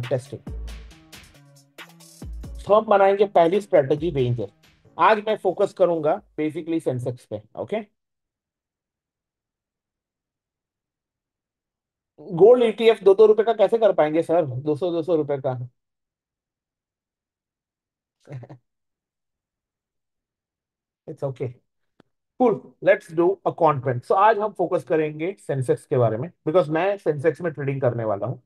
Testing. तो हम बनाएंगे पहली स्ट्रेटेजी रेंजर। आज मैं फोकस करूंगा बेसिकली सेंसेक्स पे। ओके। गोल्ड ईटीएफ 2-2 रुपए का कैसे कर पाएंगे सर? 200-200 रुपए का। It's okay. Cool. Let's do a content. सो आज हम फोकस करेंगे सेंसेक्स के बारे में, बिकॉज मैं सेंसेक्स में ट्रेडिंग करने वाला हूँ।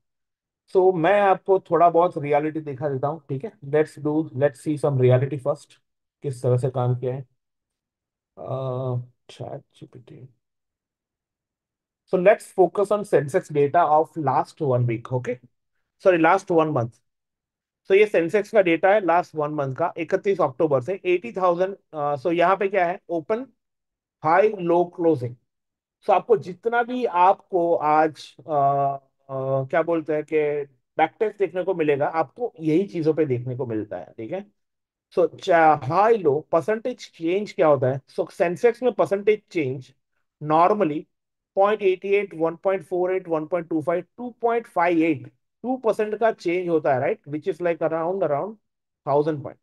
सो मैं आपको थोड़ा बहुत रियलिटी दिखा देता हूँ, ठीक है? Let's see some reality first. किस तरह से काम किया है ChatGPT. So let's focus on Sensex data of last 1 week. Okay, sorry last 1 month. So ये सेंसेक्स का डेटा है लास्ट 1 मंथ का, 31 अक्टूबर से 80,000। सो यहाँ पे क्या है? ओपन, हाई, लो, क्लोजिंग। सो आपको जितना भी आपको आज क्या बोलते हैं कि बैक टेस्ट देखने को मिलेगा, आपको यही चीजों पे देखने को मिलता है, ठीक है? सो हाई लो परसेंटेज चेंज क्या होता है? सो सेंसेक्स में परसेंटेज चेंज नॉर्मली 0.88, 1.48, 1.25, 2.58, 2% का चेंज होता है, right? Which is like around around 1000 point.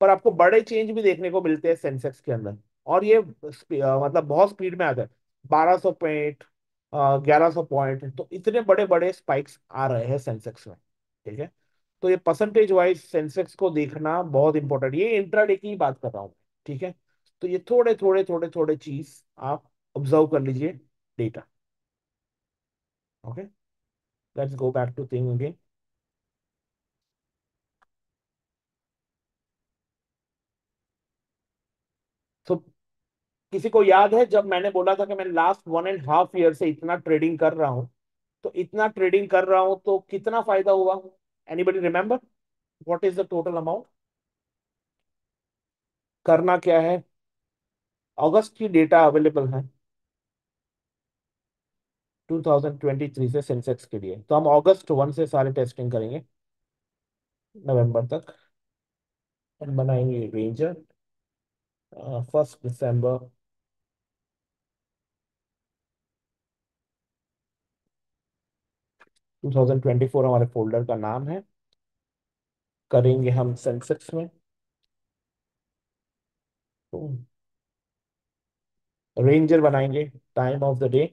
पर आपको बड़े चेंज भी देखने को मिलते हैं सेंसेक्स के अंदर। और ये मतलब बहुत स्पीड में आता है। 1200 पॉइंट, 1100 पॉइंट, तो इतने बड़े बड़े स्पाइक्स आ रहे हैं सेंसेक्स में, ठीक है? तो ये परसेंटेज वाइज सेंसेक्स को देखना बहुत इंपॉर्टेंट। ये इंट्राडे की बात कर रहा हूँ, ठीक है? तो ये थोड़े थोड़े थोड़े थोड़े चीज आप ऑब्जर्व कर लीजिए data. Okay, let's go back to thing again. तो किसी को याद है जब मैंने बोला था कि मैं लास्ट 1.5 ईयर से इतना ट्रेडिंग कर रहा हूँ? तो इतना ट्रेडिंग कर रहा हूं तो कितना फायदा हुआ? Anybody remember what is the total amount? करना क्या है? अगस्त की डेटा अवेलेबल है 2023 से सेंसेक्स के लिए, तो हम अगस्त 1 से सारे टेस्टिंग करेंगे नवंबर तक। हम बनाएंगे रेंजर 1 दिसंबर 2024 हमारे फोल्डर का नाम है। करेंगे हम सेंसेक्स में तो रेंजर बनाएंगे। Time of the day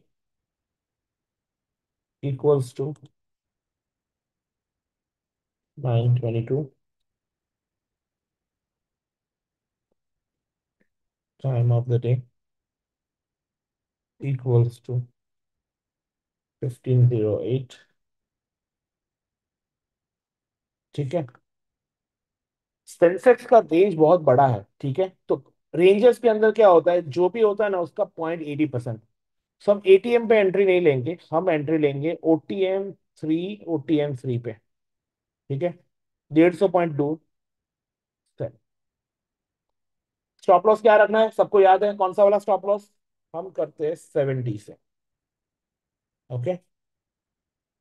equals to 9:22। Time of the day equals to 15:08। ठीक है? सेंसेक्स का रेंज बहुत बड़ा है, ठीक है? तो रेंजेस के अंदर क्या होता है? जो भी होता है ना उसका 0.80%। सो हम एटीएम पे एंट्री नहीं लेंगे, हम एंट्री लेंगे ओटीएम थ्री पे, ठीक है? 150 पॉइंट दूर। स्टॉप लॉस क्या रखना है? सबको याद है कौन सा वाला स्टॉप लॉस? हम करते हैं 70 से। ओके,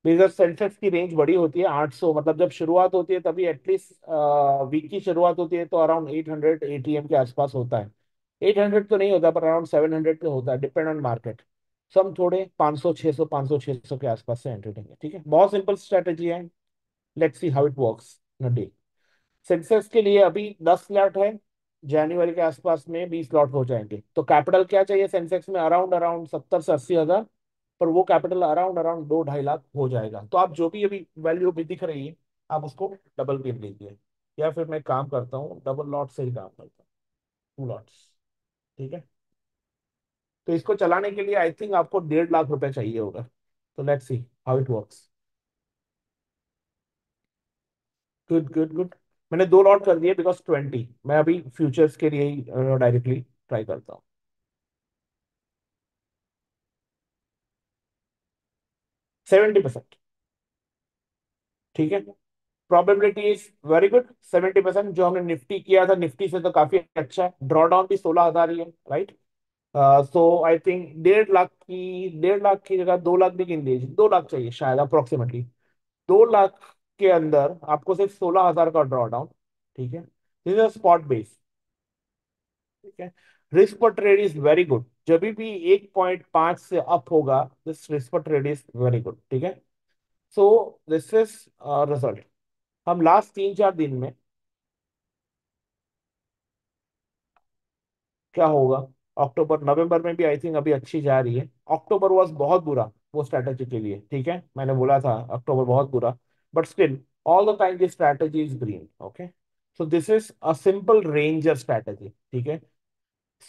बिकॉज सेंसेक्स की रेंज बड़ी होती है 800, मतलब जब शुरुआत होती है तभी एटलीस्ट वीक की शुरुआत होती है तो अराउंड 800 एटीएम के आसपास होता है। 800 तो नहीं होता पर अराउंड 700 तो होता है, डिपेंड ऑन मार्केट। सो हम थोड़े 500 600 500 600 के आसपास से एंट्री देंगे, ठीक है? बहुत सिंपल स्ट्रेटेजी है। Let's see how it works in a day. Sensex के लिए अभी 10 स्लॉट है, जनवरी के आसपास में 20 स्लॉट हो जाएंगे। तो कैपिटल क्या चाहिए सेंसेक्स में? अराउंड अराउंड 70 से 80 हज़ार। पर वो कैपिटल अराउंड अराउंड 2-2.5 लाख हो जाएगा। तो आप जो भी अभी वैल्यू भी दिख रही है, आप उसको डबल गिन लीजिए। या फिर मैं काम करता हूँ डबल लॉट से ही काम करता हूँ, 2 लॉट्स, ठीक है? तो इसको चलाने के लिए आई थिंक आपको 1.5 लाख रुपए चाहिए होगा। तो let's see how it works. Good good good. मैंने 2 लॉट कर दिए बिकॉज 20 मैं अभी फ्यूचर्स के लिए ही डायरेक्टली ट्राई करता हूँ। 70%, ठीक है? Probability is very good. 70% जो हमने निफ्टी किया था, निफ्टी से तो काफी अच्छा है। ड्रॉ डाउन भी 16 हज़ार ही है, right? So I think 1.5 lakh की जगह 2 लाख भी गिन लीजिए। 2 लाख चाहिए शायद अप्रोक्सीमेटली। 2 लाख के अंदर आपको सिर्फ 16 हज़ार का ड्रॉ डाउन, ठीक है? दिस इज स्पॉट बेस, ठीक है? रिस्क पर ट्रेड इज वेरी गुड। जब भी 1.5 से अप होगा, दिस रिस्क पर ट्रेड इज वेरी गुड, ठीक है? So this is result. हम लास्ट 3-4 दिन में क्या होगा, अक्टूबर नवंबर में भी आई थिंक अभी अच्छी जा रही है। अक्टूबर वॉज बहुत बुरा वो स्ट्रैटेजी के लिए, ठीक है, मैंने बोला था अक्टूबर बहुत बुरा, but still all the time this strategy is green. Okay, so this is a simple ranger strategy, ठीक है।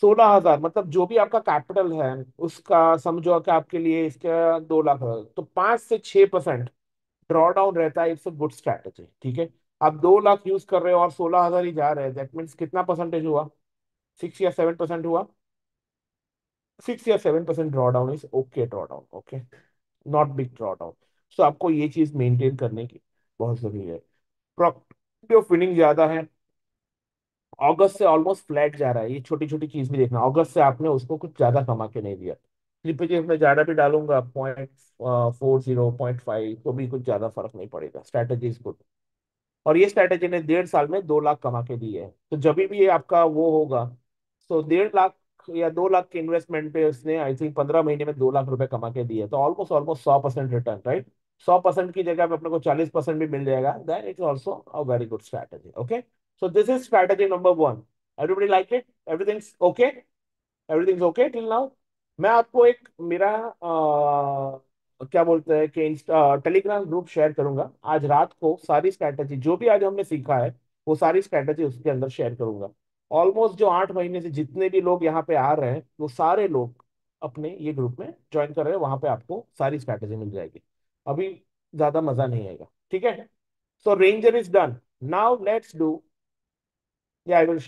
16,000 मतलब जो भी आपका कैपिटल है उसका समझो कि आपके लिए इसका 2 लाख है, तो 5 से 6% ड्रॉ डाउन रहता है। इट्स अ गुड स्ट्रैटेजी, ठीक है। आप 2 लाख यूज कर रहे हो और 16,000 ही जा रहे हैं, दैट मीन्स कितना परसेंटेज हुआ, 6 या 7% हुआ। 6 या 7% draw down is okay, draw down okay, not big draw down. So आपको ये चीज मेंटेन करने की बहुत जरूरी है। प्रॉपर्टी ऑफ विनिंग ज्यादा है। अगस्त से ऑलमोस्ट फ्लैट जा रहा है, ये छोटी छोटी चीज भी देखना, अगस्त से आपने उसको कुछ ज्यादा कमा के नहीं दिया। स्लिपेज में ज्यादा भी डालूंगा 0.40 0.5 तो भी कुछ ज्यादा फर्क नहीं पड़ेगा, स्ट्रैटेजी इज गुड। और ये स्ट्रैटेजी ने 1.5 साल में 2 लाख कमा के दी है, तो जब भी ये आपका वो होगा, तो 1.5 लाख या 2 लाख के इन्वेस्टमेंट पे उसने आई थिंक 15 महीने में 2 लाख रुपए कमा के दिए, तो ऑलमोस्ट ऑलमोस्ट 100% रिटर्न, राइट। 100% की जगह पे अपने को 40% भी मिल जाएगा, that is also a very good strategy. Okay, so this is strategy number 1। Everybody like it, everything's okay, everything okay till now. मैं आपको एक मेरा क्या बोलते हैं कि टेलीग्राम ग्रुप शेयर करूंगा आज रात को, सारी स्ट्रैटेजी जो भी आज हमने सीखा है वो सारी स्ट्रैटेजी उसके अंदर शेयर करूंगा। ऑलमोस्ट जो 8 महीने से जितने भी लोग यहाँ पे आ रहे हैं वो सारे लोग अपने ये ग्रुप में ज्वाइन कर रहे हैं, वहां पे आपको सारी स्ट्रैटेजी मिल जाएगी। अभी ज्यादा मजा नहीं आएगा, ठीक है। So ranger is done, now let's do, या I will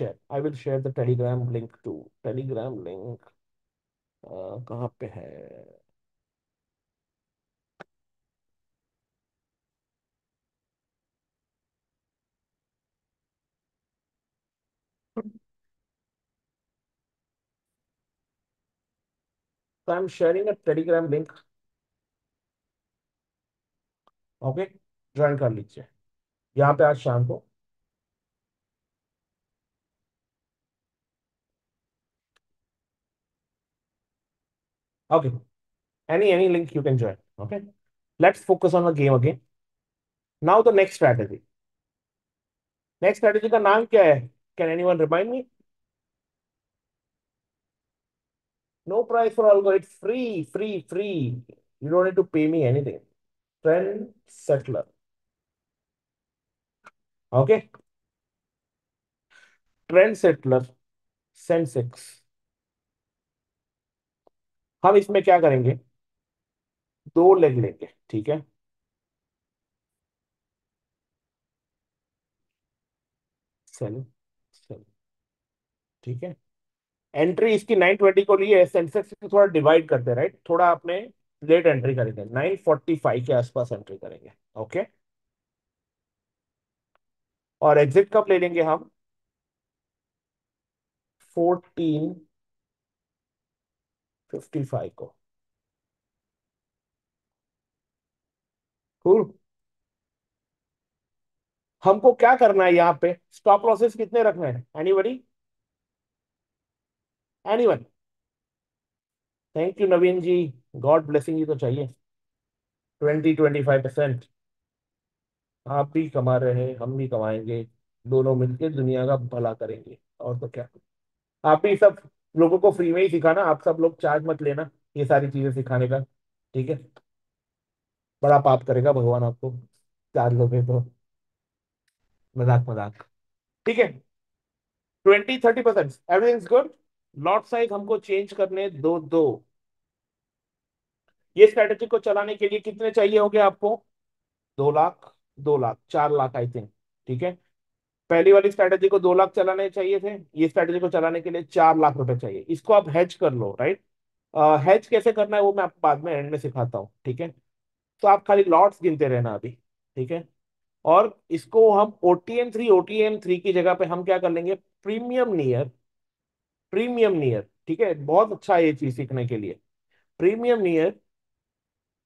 share the Telegram link too, Telegram link कहाँ पे है। तो I am sharing a Telegram link, okay, join कर लीजिए यहाँ पे आज शाम को। Okay, any link you can join, okay. Let's focus on the game again. Now the next strategy, next strategy का नाम क्या है, can anyone remind me. No price for all, it's free free free, you don't need to pay me anything. Trend settler, okay, trend settler Sensex. हम इसमें क्या करेंगे, 2 leg लेंगे, ठीक है। सेल, सेल, ठीक है। एंट्री इसकी 920 को लिए, सेंसेक्स को थोड़ा डिवाइड करते हैं, राइट, थोड़ा अपने लेट एंट्री करेंगे, 945 के आसपास एंट्री करेंगे, ओके। और एग्जिट कब ले लेंगे हम, 1455 को। Cool. हमको क्या करना है यहाँ पे, स्टॉप लॉसेस कितने रखने हैं, anybody, anyone. Thank you Naveen ji, God blessing ही तो चाहिए। 20-25%, आप भी कमा रहे हैं, हम भी कमाएंगे, दोनों मिलकर दुनिया का भला करेंगे, और तो क्या। आप भी सब लोगों को फ्री में ही सिखाना, आप सब लोग चार्ज मत लेना ये सारी चीजें सिखाने का, ठीक है। बड़ा पाप करेगा भगवान आपको, चार्ज लोगे तो। मजाक मजाक, ठीक है। 20-30%, एवरीथिंग गुड। लॉट साइज हमको चेंज करने दो दो। ये स्ट्रेटेजी को चलाने के लिए कितने चाहिए होंगे आपको, 2 लाख, 2 लाख, 4 लाख आई थिंक, ठीक है। पहली वाली स्ट्रेटेजी को 2 लाख चलाने चाहिए थे, ये स्ट्रेटेजी को चलाने के लिए 4 लाख रुपए चाहिए। इसको आप हेज कर लो, राइट। हेज कैसे करना है वो मैं आपको बाद में एंड में सिखाता हूँ, ठीक है। तो आप खाली लॉट्स गिनते रहना अभी, ठीक है। और इसको हम ओटीएम थ्री की जगह पे हम क्या कर लेंगे, प्रीमियम नियर, प्रीमियम नियर, ठीक है, बहुत अच्छा है ये चीज सीखने के लिए। प्रीमियम नियर,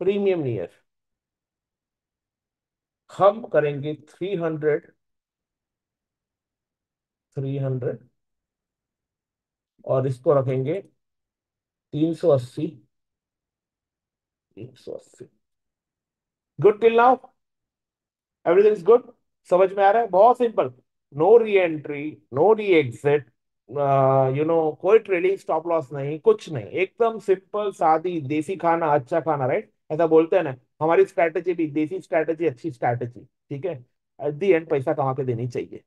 प्रीमियम नियर हम करेंगे 300 और इसको रखेंगे 380, 380, good till now, everything is good. समझ में आ रहा है, बहुत simple. No re entry, no re exit, कोई ट्रेडिंग स्टॉप लॉस नहीं, कुछ नहीं, एकदम सिंपल सादी देसी खाना अच्छा खाना, राइट? ऐसा बोलते हैं ना, हमारी स्ट्रैटेजी भी देसी स्ट्रैटेजी, अच्छी स्ट्रैटेजी, ठीक है। एट दी एंड पैसा कमा के देनी चाहिए,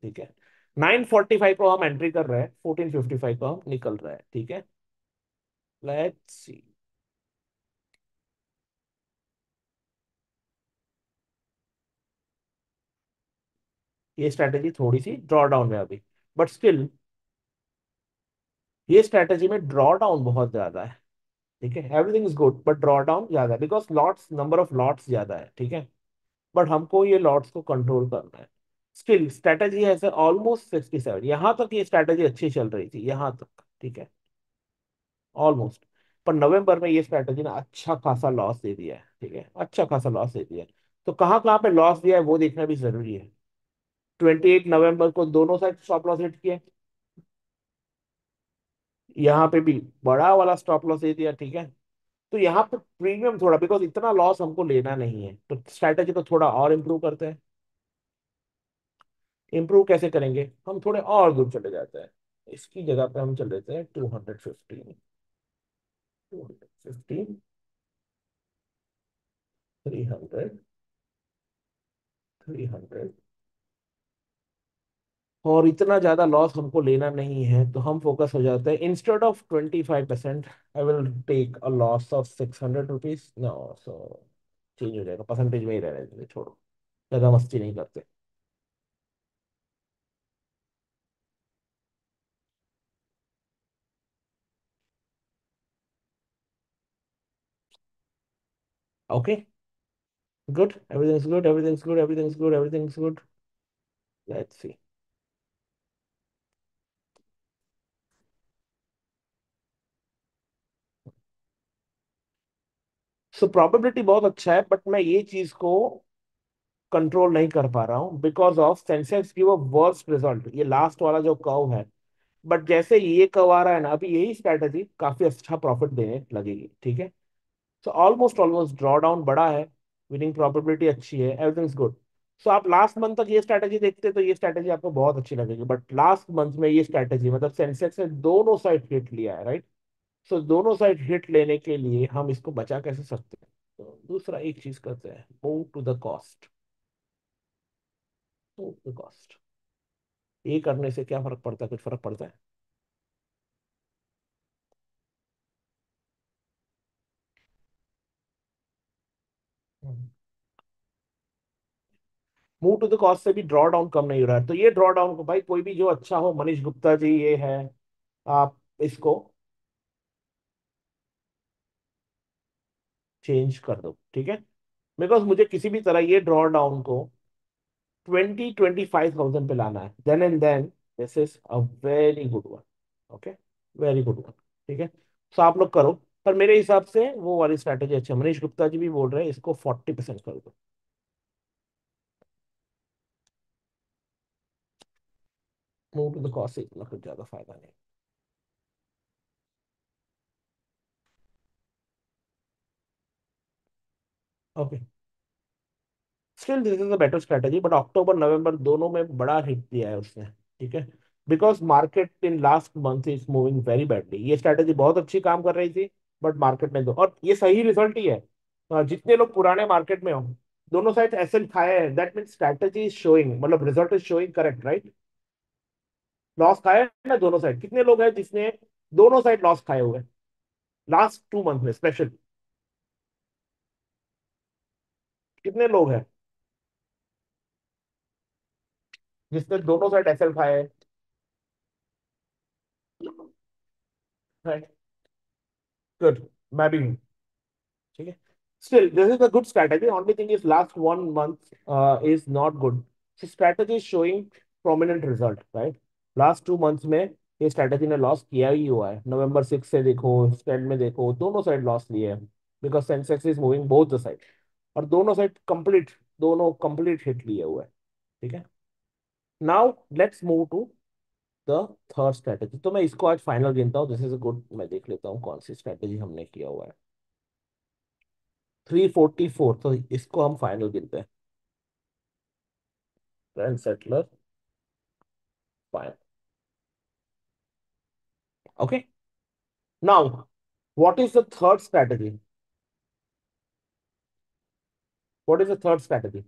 ठीक है। 9:45 को हम एंट्री कर रहे हैं, 14:55 को हम निकल रहे हैं, ठीक है। लेट्स सी। ये स्ट्रैटेजी थोड़ी सी ड्रॉ डाउन है अभी, बट स्टिल ये स्ट्रैटेजी में ड्रॉ डाउन बहुत ज्यादा है, ठीक है। Everything is good but draw down ज्यादा है, because lots, number of lots ज्यादा है, ठीक है। बट हमको ये लॉट्स को कंट्रोल करना है। स्टिल स्ट्रैटेजी है ऑलमोस्ट 67, यहां तक ये स्ट्रैटेजी अच्छी चल रही थी, यहां तक, ठीक है, ऑलमोस्ट। पर नवंबर में ये स्ट्रैटेजी ने अच्छा खासा लॉस दे दिया है, ठीक है, अच्छा खासा लॉस दे दिया है। तो कहाँ कहाँ पे लॉस दिया है वो देखना भी जरूरी है। 28 नवंबर को दोनों साइड स्टॉप लॉस हिट किए, यहाँ पे भी बड़ा वाला स्टॉप लॉस दे दिया, ठीक है। तो यहाँ पे प्रीमियम थोड़ा, बिकॉज इतना लॉस हमको लेना नहीं है, तो स्ट्रैटेजी को थोड़ा और इम्प्रूव करते हैं। इम्प्रूव कैसे करेंगे, हम थोड़े और दूर चले जाते हैं। इसकी जगह पे हम चल देते हैं 215, 215, 300, 300। और इतना ज्यादा लॉस हमको लेना नहीं है, तो हम फोकस हो जाते हैं, instead of 25%, I will take a loss of 600 rupees. No, so change हो जाएगा, परसेंटेज में ही रहने देंगे, छोड़ो, ज्यादा मस्ती नहीं करते। Okay, good, everything's good, everything's good, everything's good, everything's good. Let's see. So probability बहुत अच्छा है, बट मैं ये चीज को कंट्रोल नहीं कर पा रहा हूँ, बिकॉज ऑफ सेंसेक्स की वो वर्स्ट रिजल्ट, ये लास्ट वाला जो कर्व है। बट जैसे ये कर्व आ रहा है ना, अभी यही स्ट्रैटेजी काफी अच्छा प्रॉफिट देने लगेगी, ठीक है। So almost almost draw down बड़ा है, विनिंग प्रोबेबिलिटी अच्छी है, एवरीथिंग गुड। सो आप लास्ट मंथ तक ये स्ट्रैटेजी देखते तो ये स्ट्रैटेजी आपको बहुत अच्छी लगेगी, बट लास्ट मंथ में ये स्ट्रैटेजी, मतलब सेंसेक्स ने दोनों साइड हिट लिया है, राइट? सो दोनों साइड हिट लेने के लिए हम इसको बचा कैसे सकते हैं? तो दूसरा एक चीज करते हैं, move to the cost, move to cost. ये करने से क्या फर्क पड़ता है? कुछ फर्क पड़ता है? मूव टू द कॉस्ट से भी ड्रॉ डाउन कम नहीं हो रहा है, तो ये ड्रॉ डाउन को भाई कोई भी जो अच्छा हो, मनीष गुप्ता जी ये है, आप इसको चेंज कर दो, ठीक है। बिकॉज मुझे किसी भी तरह ये ड्रॉ डाउन को 25,000 पे लाना है, then and then this is a very good one, okay, very good one, ठीक है। सो आप लोग करो, पर मेरे हिसाब से वो वाली स्ट्रैटेजी अच्छी है, मनीष गुप्ता जी भी बोल रहे हैं इसको 40% कर दो। मूव टू द कॉस्ट से इतना कुछ ज्यादा फायदा नहीं। Okay, still this is a better strategy, but October November दोनों में बड़ा हिट दिया है उसने, ठीक है। Because market in last month is moving very badly, ये स्ट्रेटेजी बहुत अच्छी काम कर रही थी, बट मार्केट ने दो, और ये सही रिजल्ट ही है। जितने लोग पुराने मार्केट में हो, दोनों साइड एसएल खाए हैं, that mean strategy is showing, मतलब result is showing correct, right? Loss खाए हैं ना दोनों साइड, कितने लोग हैं जिसने दोनों साइड लॉस खाए हुए लास्ट 2 मंथ में स्पेशल? कितने लोग हैं जिसने दोनों साइड एसएल खाए हैं? राइट, गुड, मैं भी हूँ, ठीक है। Still, this is a good strategy. Only thing is last 1 month is not good. So strategy is showing prominent result, right? Last 2 months में ये स्ट्रैटेजी ने लॉस किया ही हुआ है, नवंबर 6 से देखो, स्टैंड में देखो, दोनों साइड लॉस लिए हैं, because Sensex is moving both the side, और दोनों साइड कंप्लीट, दोनों कंप्लीट हिट लिए हुए हैं, ठीक है। Now let's move to the third strategy, तो मैं इसको आज फाइनल गिनता हूँ, दिस इज अ गुड, मैं देख लेता हूँ कौन सी स्ट्रैटेजी हमने किया हुआ है। 344, तो इसको हम फाइनल गिनते हैं। Grand settler final. Okay, now what is the third strategy? What is the third strategy?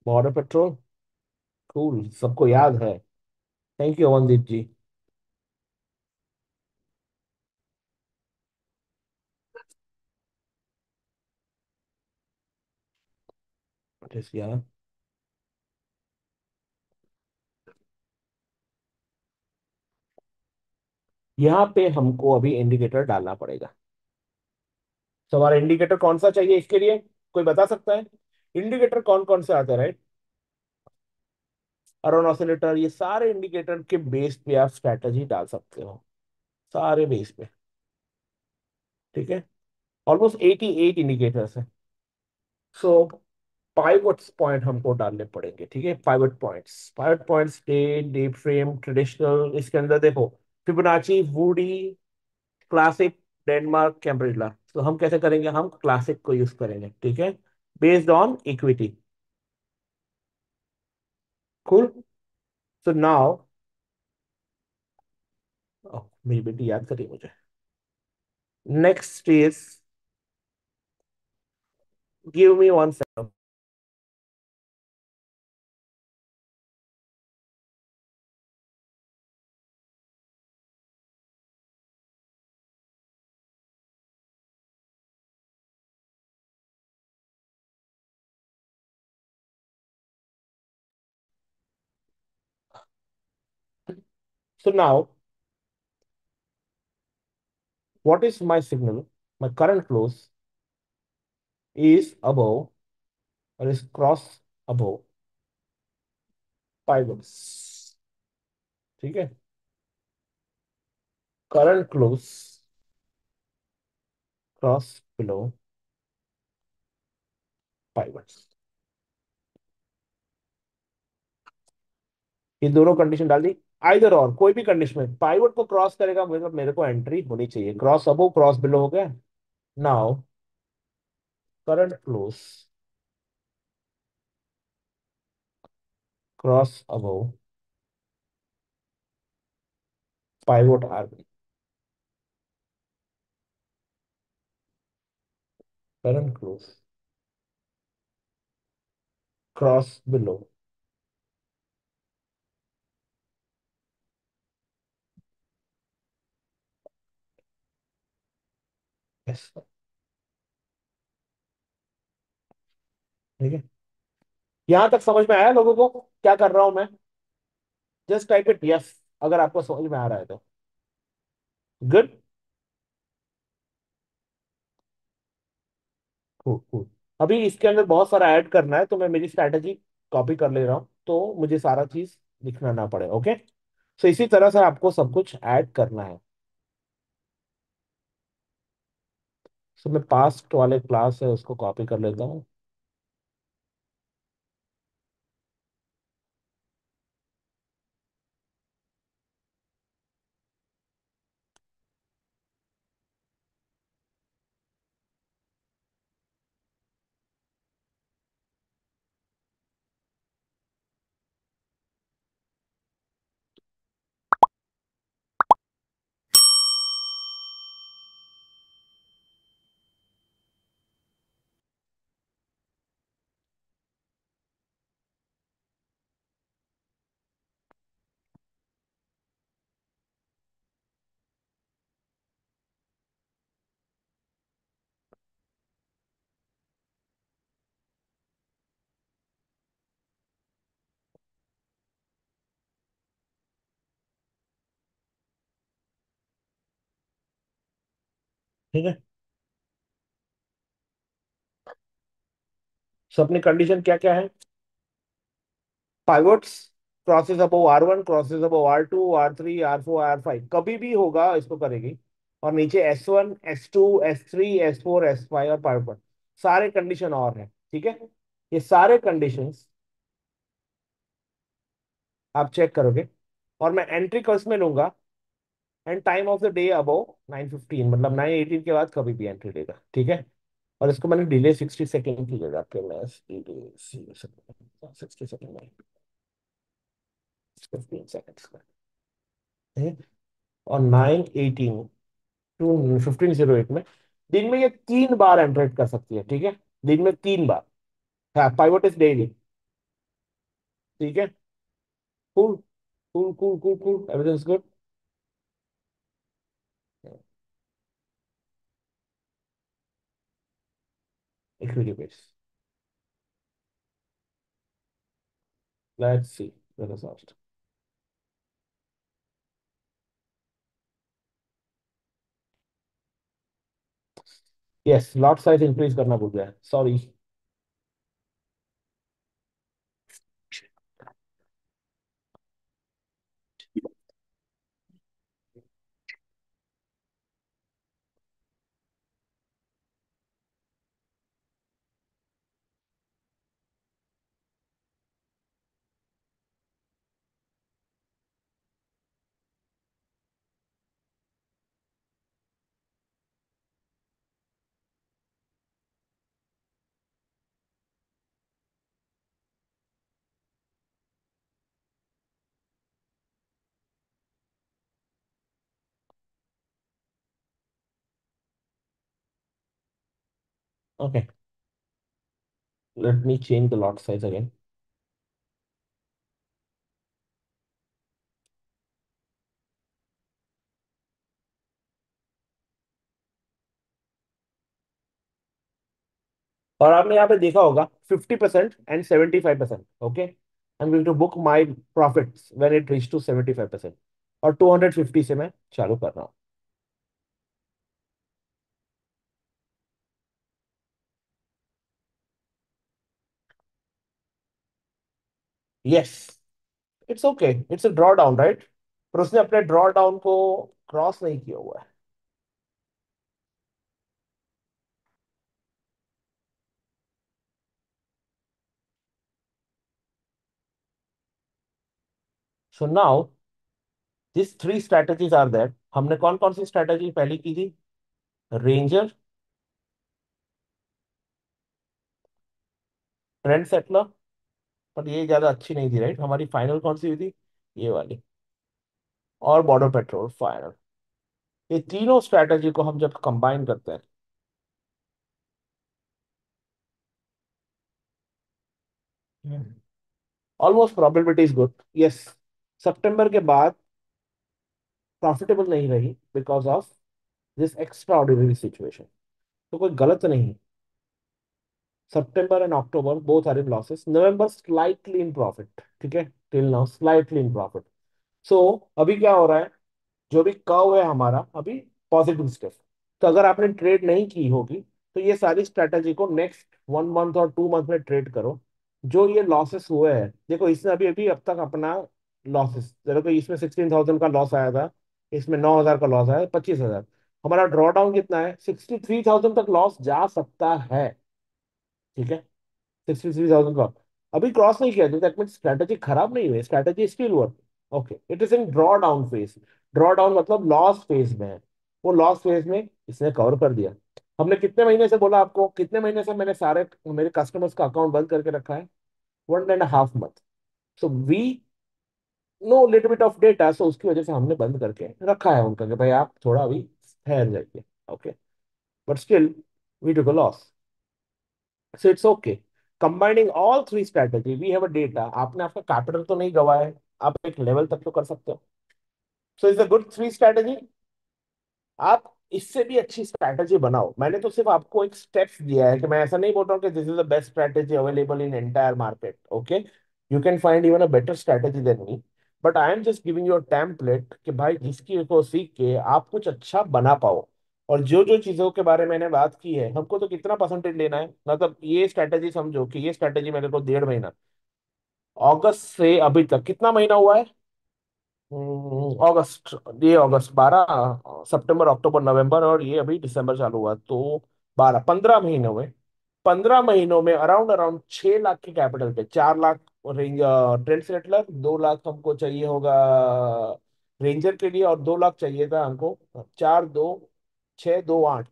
Border patrol. Cool, सबको याद है। Thank you Avandeep ji. यार, यहाँ पे हमको अभी इंडिकेटर डालना पड़ेगा। तो हमारा इंडिकेटर कौन सा चाहिए इसके लिए? कोई बता सकता है? इंडिकेटर कौन कौन से आते हैं, राइट? अरोन ऑसिलेटर, ये सारे इंडिकेटर के बेस पे आप स्ट्रैटेजी डाल सकते हो, सारे बेस पे। ठीक है, ऑलमोस्ट 88 इंडिकेटर्स है। सो पाइवट्स पॉइंट हमको डालने पड़ेंगे। ठीक है, pivot points, day, day frame, traditional, इसके अंदर देखो फिबोनाची, वुडी, क्लासिक, डेनमार्क, कैम्ब्रिला। तो हम कैसे करेंगे? हम क्लासिक को यूज करेंगे। ठीक है, based on equity. Cool. So now, मेरी बेटी याद करिए मुझे। Next is, give me 1 second. So now, what is my signal? My current close is above, or is cross above pivots. ठीक है, current close cross below pivots। ये दोनों condition डाल दी। आइदर और कोई भी कंडीशन में पाइवट को क्रॉस करेगा, मतलब मेरे को एंट्री होनी चाहिए। क्रॉस अबो क्रॉस बिलो हो गया। Now current close cross above pivot R, current close cross below. Yes, ठीक है। यहां तक समझ में आया लोगों को क्या कर रहा हूं मैं? जस्ट टाइप इट यस अगर आपको समझ में आ रहा है तो। Good, cool cool. अभी इसके अंदर बहुत सारा ऐड करना है, तो मैं मेरी स्ट्रैटेजी कॉपी कर ले रहा हूँ, तो मुझे सारा चीज लिखना ना पड़े। ओके, सो इसी तरह से आपको सब कुछ ऐड करना है। सो मैं पास्ट वाले क्लास है उसको कॉपी कर लेता हूँ। ठीक है, सो अपनी कंडीशन क्या क्या है? Pivots, crosses above R1, crosses above R2, R3, R4, R5 कभी भी होगा इसको करेगी। और नीचे S1, S2, S3, S4, S5 और पाइवट, सारे कंडीशन और हैं। ठीक है, ये सारे कंडीशंस आप चेक करोगे। और मैं एंट्री किस में लूंगा? And time of the day above 9:15, मतलब 9:18 के बाद कभी भी एंट्री लेगा, ठीक है। और इसको मैंने डिले 60 सेकेंड की जगह पे मैं 60 सेकेंड में 15 सेकेंड्स का, ठीक है? और 9:18 to 15:08 में दिन में ये 3 बार एंटर कर सकती है, ठीक है। दिन में 3 बार। हाँ, पाइवट इज डेली, ठीक है। Cool cool cool cool cool, everything is good. Equity base, let's see the result. Yes, lot size increase करना भूल गया, sorry. Okay, let me change the lot size again. और आपने यहाँ पे देखा होगा 50% and 75%, okay. I am going to book my profits when it reach to 75%, और 250 से मैं चालू कर रहा हूँ। Yes, it's okay, it's a draw down, right. पर उसने अपने ड्रॉ डाउन को क्रॉस नहीं किया हुआ है। So now this 3 strategies are that. हमने कौन कौन सी स्ट्रैटेजी पहली की थी? रेंजर, ट्रेंड सेटलर, पर ये ज्यादा अच्छी नहीं थी, राइट। हमारी फाइनल कौन सी हुई थी? ये वाली। और बॉर्डर पेट्रोल फाइनल। ये तीनों स्ट्रैटेजी को हम जब कंबाइन करते हैं, almost probability is good, yes. सितंबर के बाद प्रॉफिटेबल नहीं रही because of this extra ordinary situation, तो कोई गलत नहीं। सितंबर and October both are in losses, November slightly in profit, ठीक है। Till now slightly in profit. So अभी क्या हो रहा है, जो भी कर्व है हमारा अभी पॉजिटिव स्टेप। तो अगर आपने ट्रेड नहीं की होगी, तो ये सारी स्ट्रैटेजी को नेक्स्ट 1 मंथ और 2 मंथ में ट्रेड करो। जो ये लॉसेस हुए हैं, देखो इसने अभी अभी अब तक अपना लॉसेस, देखो इसमें 16,000 का लॉस आया था, इसमें 9,000 का लॉस आया, 25,000। हमारा ड्रॉ डाउन कितना है? 63,000 तक लॉस जा सकता है, ठीक है। 63,000 का अभी क्रॉस नहीं किया, तो दैट मीन स्ट्रैटेजी खराब नहीं हुई, strategy still work. Okay, it is in draw down phase. Draw down मतलब लॉस फेज में है। वो लॉस फेज में इसने कवर कर दिया। हमने कितने महीने से बोला आपको, कितने महीने से मैंने सारे मेरे कस्टमर्स का अकाउंट बंद करके रखा है? 1.5 month। So we know little bit of data, so उसकी वजह से हमने बंद करके रखा है उनका कि भाई आप थोड़ा अभी ठहर जाइए, okay. But still we took a loss, so it's okay. Combining all 3 strategy, we have a data. आपने आपका कैपिटल तो नहीं गवाया है, आप एक लेवल तक तो कर सकते हो। So is a good 3 strategy. आप इससे भी अच्छी स्ट्रैटेजी बनाओ। मैंने तो सिर्फ आपको एक स्टेप्स दिया है, कि मैं ऐसा नहीं बोल रहा हूँ कि this is the best strategy available in entire market, okay. You can find even a better strategy than me, but I am just giving you a template कि भाई जिसकी को सीख के आप कुछ अच्छा बना पाओ। और जो जो चीजों के बारे में मैंने बात की है, हमको तो कितना परसेंटेज लेना है, मतलब ये स्ट्रैटेजी समझो कि ये स्ट्रैटेजी मेरे को 1.5 महीना, अगस्त से अभी तक कितना महीना हुआ है? अगस्त, ये अगस्त 12, सितंबर अक्टूबर नवंबर, और ये अभी दिसंबर चालू हुआ, तो 12 15 महीनों में, 15 महीनों में अराउंड अराउंड 6 लाख के कैपिटल पे, 4 lakh range trend settler, 2 lakh हमको चाहिए होगा रेंजर के लिए, और 2 लाख चाहिए था हमको। 4, 2, 6, 2, 8,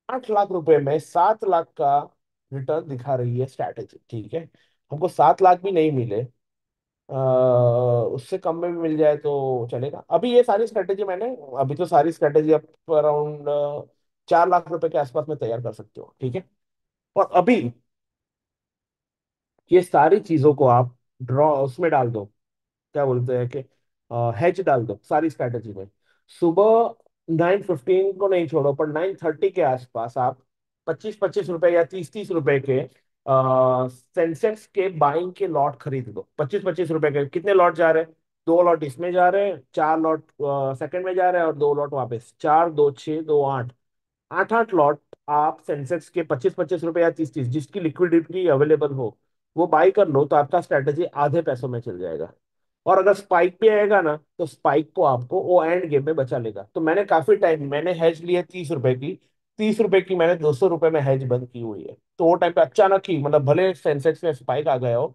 8 लाख रुपए में 7 लाख का रिटर्न दिखा रही है स्ट्रैटेजी, ठीक है। हमको 7 लाख भी नहीं मिले, उससे कम में भी मिल जाए तो चलेगा। अभी ये सारी स्ट्रेटेजी मैंने, अभी तो सारी स्ट्रेटेजी आप अराउंड 4 लाख रुपए के आसपास में तैयार कर सकते हो, ठीक है। और अभी ये सारी चीजों को आप ड्रॉ उसमें डाल दो, क्या बोलते हैं कि हेज डाल दो सारी स्ट्रैटेजी में। सुबह 9:15 को नहीं छोड़ो, पर 9:30 के आसपास आप 25-25 रुपए या 30-30 रुपए के सेंसेक्स के बाइंग के लॉट खरीद लो। 25-25 रुपए के कितने लॉट जा रहे हैं? 2 लॉट इसमें जा रहे हैं, 4 लॉट सेकंड में जा रहे हैं, और 2 लॉट वापस। 4, 2, 6, 2, 8, 8 8 लॉट आप सेंसेक्स के 25-25 रुपए या 30-30, जिसकी लिक्विडिटी अवेलेबल हो वो बाई कर लो, तो आपका स्ट्रेटेजी आधे पैसों में चल जाएगा। और अगर स्पाइक पे आएगा ना, तो स्पाइक को आपको वो एंड गेम में बचा लेगा। तो मैंने काफी टाइम मैंने हैज ली है 30 रुपए की। 30 रुपए की मैंने 200 रुपए में हैज बंद की हुई है। तो वो टाइम पे अचानक ही, मतलब भले सेंसेक्स में स्पाइक आ गया हो,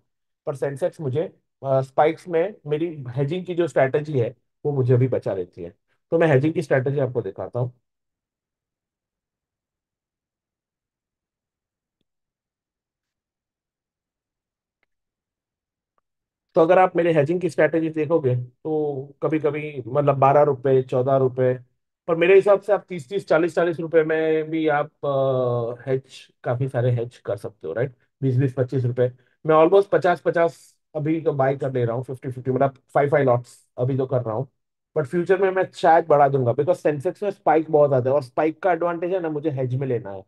पर सेंसेक्स मुझे स्पाइक्स में मेरी हेजिंग की जो स्ट्रैटेजी है वो मुझे अभी बचा लेती है। तो मैं हेजिंग की स्ट्रैटेजी आपको दिखाता हूँ। तो अगर आप मेरे हेजिंग की स्ट्रैटेजी देखोगे तो कभी कभी मतलब 12 रुपए, 14 रुपए, पर मेरे हिसाब से आप 30-30, 40-40 रुपए में भी आप हेज, काफी सारे हेज कर सकते हो, राइट। 20-20, 25 रुपए, मैं ऑलमोस्ट 50-50 अभी तो बाई कर ले रहा हूँ। 50-50 मतलब 5 5 लॉट्स अभी तो कर रहा हूँ। बट फ्यूचर में मैं शायद बढ़ा दूंगा, बिकॉज सेंसेक्स में स्पाइक बहुत आता है, और स्पाइक का एडवांटेज है ना, मुझे हेज में लेना है।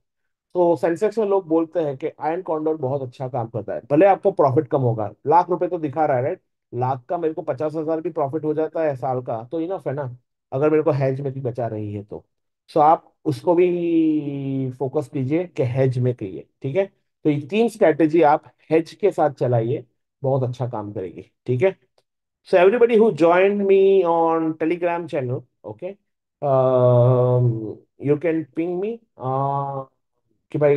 तो सेंसेक्स में लोग बोलते हैं कि आयरन कॉन्डोर बहुत अच्छा काम करता है, भले आपको प्रॉफिट कम होगा। लाख रुपए तो दिखा रहा है, राइट। लाख का मेरे को 50,000 भी प्रॉफिट हो जाता है साल का, तो इनफ है ना। अगर मेरे को हेज में भी बचा रही है तो। सो आप उसको भी फोकस कीजिए कि हेज में कहिए, ठीक है। तो ये 3 स्ट्रैटेजी आप हेज के साथ चलाइए, बहुत अच्छा काम करेगी, ठीक है। So everybody who joined me on Telegram channel, okay, you can ping me, कि भाई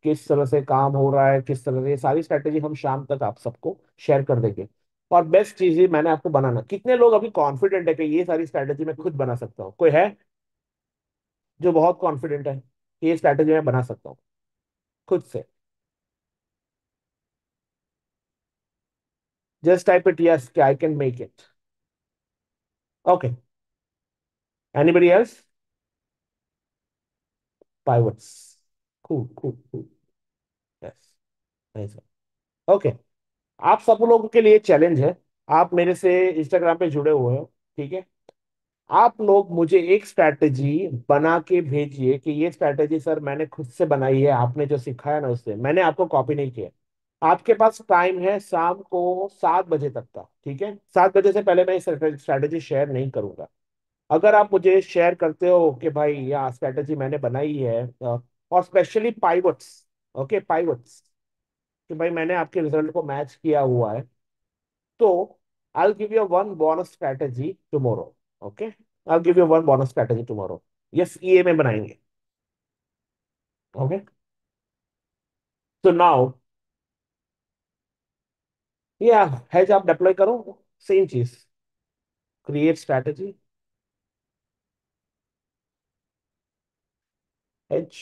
किस तरह से काम हो रहा है, किस तरह से ये सारी स्ट्रैटेजी हम शाम तक आप सबको शेयर कर देंगे। और बेस्ट चीज ये मैंने आपको बनाना, कितने लोग अभी कॉन्फिडेंट है कि ये सारी स्ट्रैटेजी मैं खुद बना सकता हूँ? कोई है जो बहुत कॉन्फिडेंट है कि ये स्ट्रैटेजी मैं बना सकता हूँ खुद से? जस्ट टाइप इट यस कि I can make it. Okay, anybody else? Pivots, cool cool cool, yes, okay. आप सब लोगों के लिए चैलेंज है, आप मेरे से इंस्टाग्राम पे जुड़े हुए हो, ठीक है। आप लोग मुझे एक स्ट्रैटेजी बना के भेजिए कि ये स्ट्रैटेजी सर मैंने खुद से बनाई है, आपने जो सिखाया ना उससे, मैंने आपको कॉपी नहीं किया। आपके पास टाइम है शाम को 7 बजे तक का, ठीक है। 7 बजे से पहले मैं स्ट्रैटेजी शेयर नहीं करूंगा। अगर आप मुझे शेयर करते हो कि भाई यह स्ट्रैटेजी मैंने बनाई है, और स्पेशली पाइवट्स, ओके, पाइवट्स, कि भाई मैंने आपके रिजल्ट को मैच किया हुआ है, तो I give you one bonus strategy tomorrow, okay. I give you one bonus strategy tomorrow. Yes, ये में बनाएंगे, ओके। तो नाउ, या हैज आप डिप्लॉय करो, सेम चीज, क्रिएट स्ट्रैटेजी, एच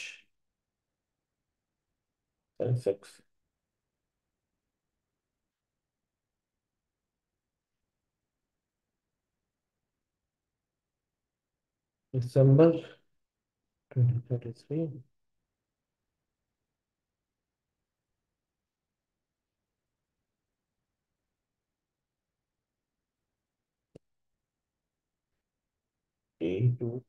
6 दिसंबर 2023, A2।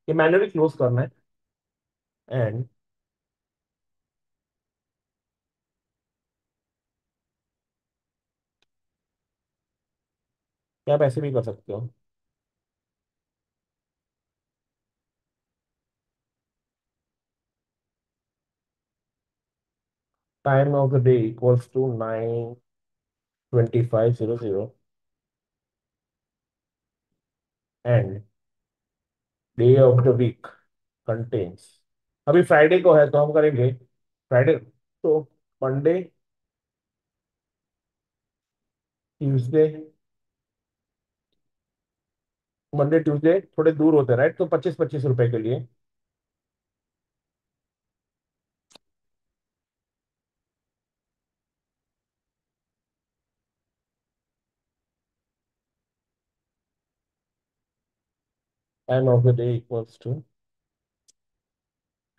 ये मैन्युअली क्लोज करना है, एंड आप ऐसे भी कर सकते हो। Time of the day equals to 9:25:00 and day of the week contains. अभी फ्राइडे को है तो हम करेंगे फ्राइडे, तो मंडे, ट्यूसडे, मंडे ट्यूसडे थोड़े दूर होते हैं राइट, तो 25-25 रुपए के लिए time of the day equals to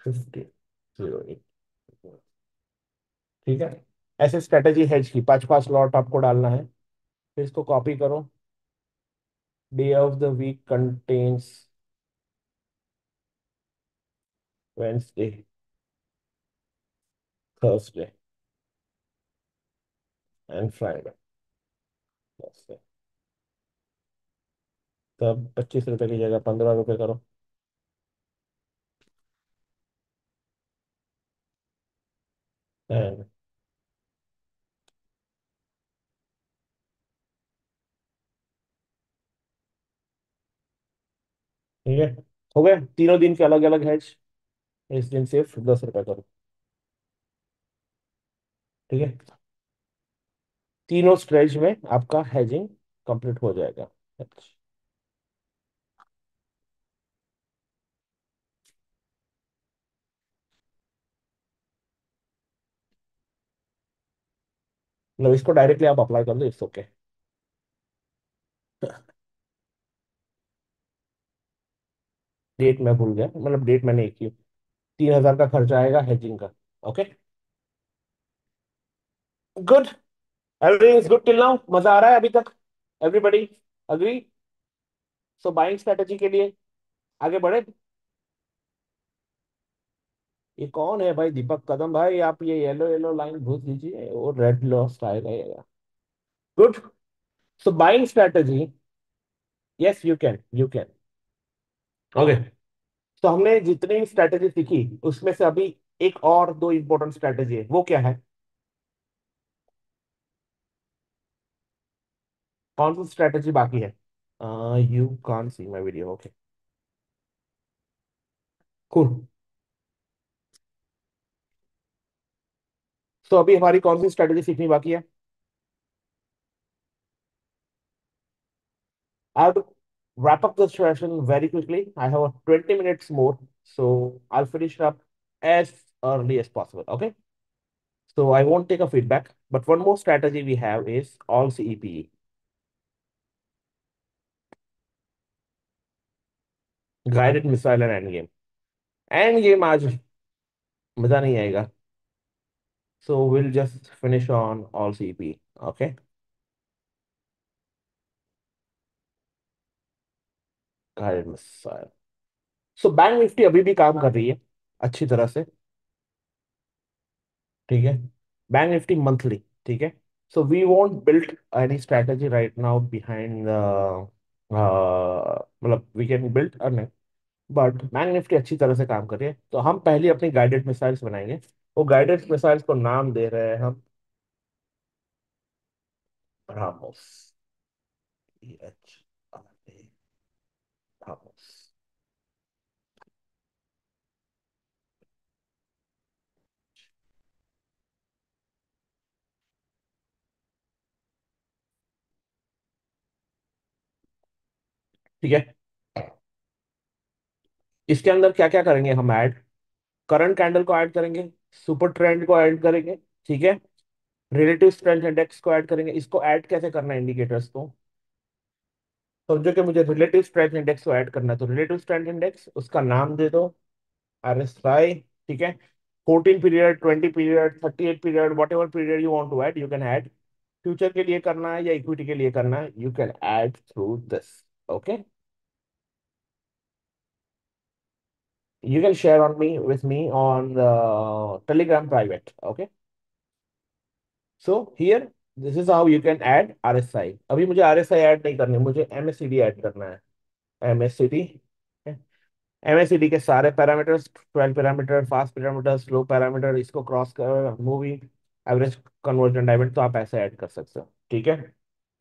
50:08। ठीक है, ऐसे स्ट्रेटेजी हेज की 5-5 लॉट आपको डालना है। फिर इसको कॉपी करो। Day of the week contains Wednesday, Thursday and Friday. तब 25 रुपए की जगह 15 रुपए करो। And ठीक है, हो गए तीनों दिन के अलग अलग हैज। इस दिन सिर्फ 10 रुपए करो। ठीक है, तीनों स्ट्रेच में आपका हैजिंग कंप्लीट हो जाएगा। अच्छा, मतलब इसको डायरेक्टली आप अप्लाई कर दो, इट्स ओके। डेट मैं भूल गया, मतलब डेट मैंने एक ही, 3,000 का खर्चा आएगा हेजिंग का। Okay, good, everything is good till now, मजा आ रहा है अभी तक? Everybody agree? So buying strategy के लिए आगे बढ़े। ये कौन है भाई? दीपक कदम भाई, आप ये येलो येलो लाइन भूल दीजिए, वो रेड लॉस्ट आएगा। Good, so buying strategy, yes you can, you can. Okay, तो हमने जितनी स्ट्रेटेजी सीखी उसमें से अभी एक और दो इंपॉर्टेंट स्ट्रेटेजी है, वो क्या है? कौन सी स्ट्रेटेजी बाकी है? You can see my video, okay cool. तो अभी हमारी कौन सी स्ट्रेटेजी सीखनी बाकी है? I have to wrap up the session very quickly. I have 20 minutes more, so I'll finish it up as early as possible. Okay. So I won't take a feedback, but one more strategy we have is all CEPE, guided missile and end game. End game आज मजा नहीं आएगा. So we'll just finish on all CEPE. Okay. Guided missile. So bank Nifty अभी भी काम कर रही है अच्छी तरह से। ठीक है, बैंक निफ्टी मंथली। ठीक है, so we won't build any strategy right now behind मतलब we can build earn, but bank Nifty अच्छी तरह से काम कर रही है, तो हम पहले अपनी गाइडेड मिसाइल्स बनाएंगे। वो गाइडेड मिसाइल्स को नाम दे रहे हैं हम ब्रह्मोस, ब्रह्मोस। ठीक है, इसके अंदर क्या क्या करेंगे हम ऐड? करंट कैंडल को ऐड करेंगे, सुपर ट्रेंड को ऐड करेंगे। ठीक है, रिलेटिव स्ट्रेंथ इंडेक्स को ऐड करेंगे। इसको ऐड कैसे करना है इंडिकेटर्स को? समझो कि मुझे रिलेटिव स्ट्रेंथ इंडेक्स को ऐड करना है, तो रिलेटिव स्ट्रेंथ इंडेक्स उसका नाम दे दो RSI। ठीक है, 14 period, 20 period, 38 period, whatever period you want to add you can add. Future के लिए करना है या इक्विटी के लिए करना है, you can add through this. Okay, you can share on me with me on the Telegram private. Okay, so here this is how you can add RSI. अभी मुझे RSI ऐड नहीं करनी, मुझे MACD ऐड करना है। MACD, MACD के सारे parameters, 12 parameter, fast parameter, slow parameter, इसको क्रॉस कर मूवी, एवरेज कन्वर्जन डायमंड, तो आप ऐसे ऐड कर सकते हो, ठीक है।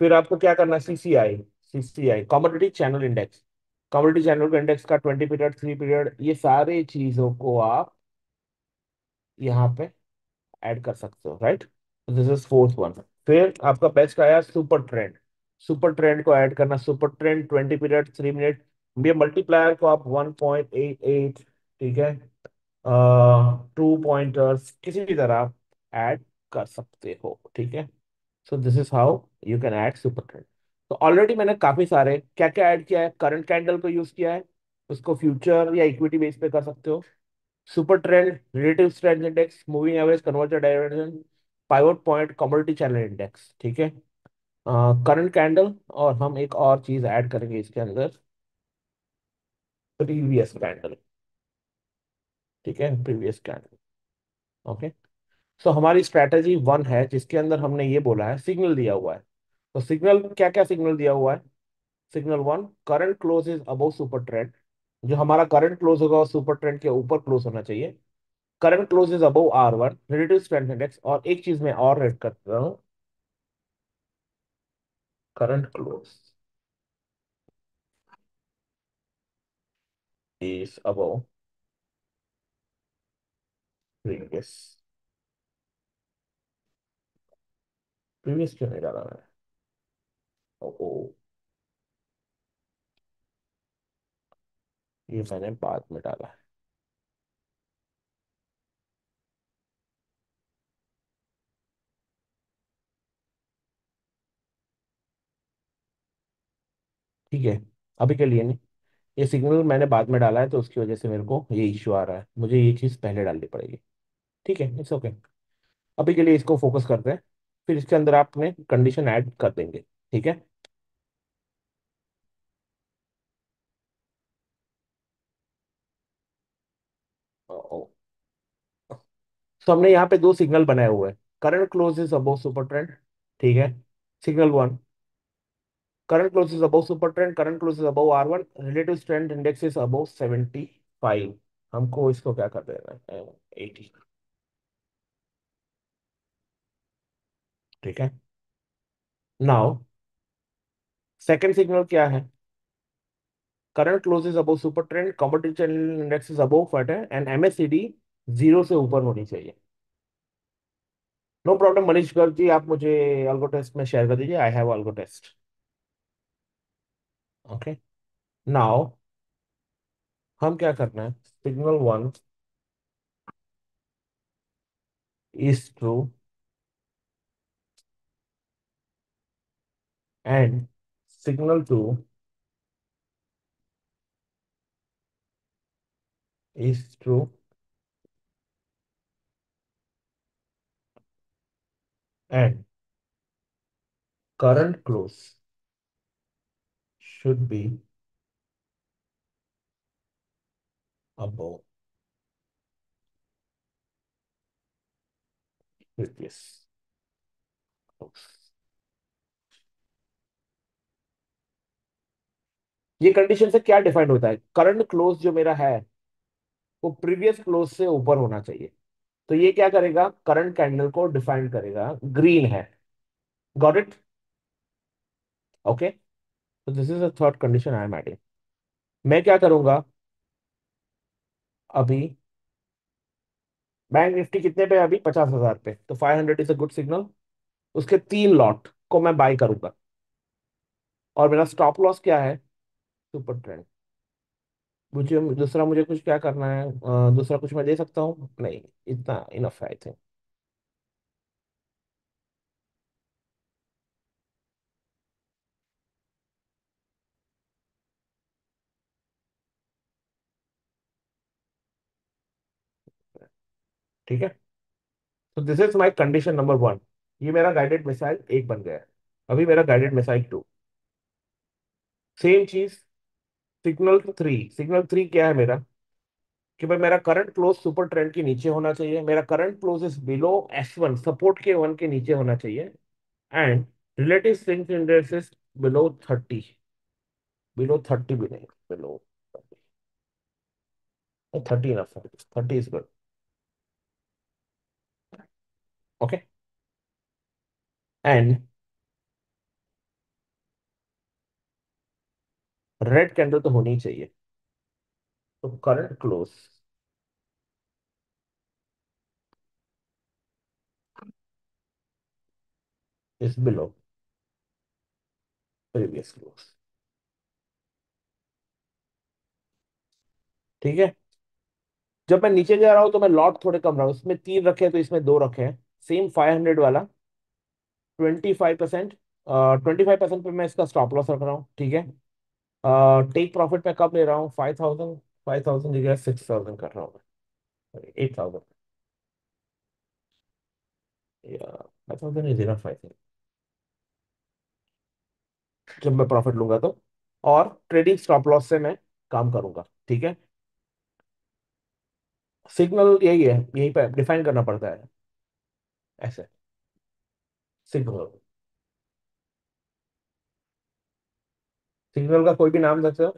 फिर आपको क्या करना है, CCI, CCI commodity channel index, commodity channel index का 20 पीरियड, 3 पीरियड, ये सारे चीजों को आप यहाँ पे ऐड कर सकते हो, right. This is fourth one. फिर आपका बेस्ट आया सुपर ट्रेंड, सुपर ट्रेंड को ऐड करना, सुपर ट्रेंड 20 पीरियड, 3 मिनट, ये मल्टीप्लायर को आप 1.88, ठीक है, 2 पॉइंटर्स किसी भी तरह ऐड कर सकते हो, ठीक है। So this is how you can add super trend. तो ऑलरेडी मैंने काफी सारे क्या क्या ऐड किया है, करंट कैंडल को यूज किया है, उसको फ्यूचर या इक्विटी बेस पे कर सकते हो। Super trend, relative strength index, moving average, conversion diversion, pivot point, commodity channel index, ठीक है, करंट कैंडल, और हम एक और चीज ऐड करेंगे इसके अंदर, प्रीवियस कैंडल, ठीक है, प्रीवियस कैंडल, ओके। सो हमारी स्ट्रैटेजी वन है जिसके अंदर हमने ये बोला है, सिग्नल दिया हुआ है। तो सिग्नल क्या क्या सिग्नल दिया हुआ है, signal one, current close is above super trend, जो हमारा करंट क्लोज होगा वो सुपर ट्रेंड के ऊपर क्लोज होना चाहिए। Current close is above R1 relative strength index, और एक चीज मैं और ऐड करता हूँ, current close is above previous, previous क्यों नहीं डाला मैंने, ओ, ओ, ये मैंने बाद में डाला है, ठीक है, अभी के लिए नहीं। ये सिग्नल मैंने बाद में डाला है तो उसकी वजह से मेरे को ये इश्यू आ रहा है, मुझे ये चीज़ पहले डालनी पड़ेगी, ठीक है, इट्स ओके। अभी के लिए इसको फोकस करते हैं, फिर इसके अंदर आपने कंडीशन ऐड कर देंगे, ठीक है। ओ, तो हमने यहाँ पे दो सिग्नल बनाए हुए हैं, current close is above super trend, ठीक है, signal one, current close is above super trend, current close is above R1, relative strength index is above 75, हमको इसको क्या कर देना है, 80, ठीक है। नाउ सेकंड सिग्नल क्या है, current close is above super trend, competition index is above 40 and MACD zero से ऊपर होनी चाहिए। नो प्रॉब्लम मनीष गर्ग जी, आप मुझे अल्गो टेस्ट में शेयर कर दीजिए, I have algo test, okay. Now हम क्या करना है, signal one is true and signal two is true and current close should be above previous close। ये कंडीशन से क्या डिफाइंड होता है, करंट क्लोज जो मेरा है वो प्रीवियस क्लोज से ऊपर होना चाहिए, तो ये क्या करेगा, करंट कैंडल को डिफाइन करेगा, ग्रीन है, गॉट इट, ओके। तो this is the third condition I am adding. मैं क्या करूंगा अभी, बैंक निफ्टी कितने पे है अभी, 50,000 पे, तो 500 इज अ गुड सिग्नल, उसके 3 लॉट को मैं बाय करूंगा, और मेरा स्टॉप लॉस क्या है, सुपर ट्रेंड। मुझे कुछ क्या करना है, दूसरा कुछ मैं दे सकता हूँ नहीं, इतना इनफ है आई थिंक। ठीक है, तो this is my condition number one, ये मेरा गाइडेड मिसाइल एक बन गया है। अभी मेरा गाइडेड मिसाइल टू, सेम चीज, सिग्नल थ्री, सिग्नल थ्री क्या है मेरा, कि भाई मेरा करंट क्लोज सुपर ट्रेंड के नीचे होना चाहिए, मेरा current close is below S1 support के वन के नीचे होना चाहिए, and relative strength index is below 30, below 30 भी नहीं, बिलो 30 इनफ है, 30 is good, okay. And red candle तो होनी ही चाहिए। तो current close is below previous close. ठीक है। जब मैं नीचे जा रहा हूं तो मैं लॉट थोड़े कम रहा हूं, इसमें तीन रखे हैं तो इसमें दो रखे हैं। सेम 500 वाला 25%। 25% पे मैं इसका स्टॉप लॉस रख रहा हूँ। ठीक है। टेक प्रॉफिट मैं कब ले रहा हूँ? 5000। 5000 जगह 6000 कर रहा हूँ मैं। 8000 या 5000 इज इनफ आई थिंक, जब मैं प्रॉफिट लूंगा तो। और ट्रेडिंग स्टॉप लॉस से मैं काम करूंगा। ठीक है। सिग्नल यही है, यहीं पे डिफाइन करना पड़ता है ऐसे। सिग्नल, सिग्नल का कोई भी नाम सकते हो।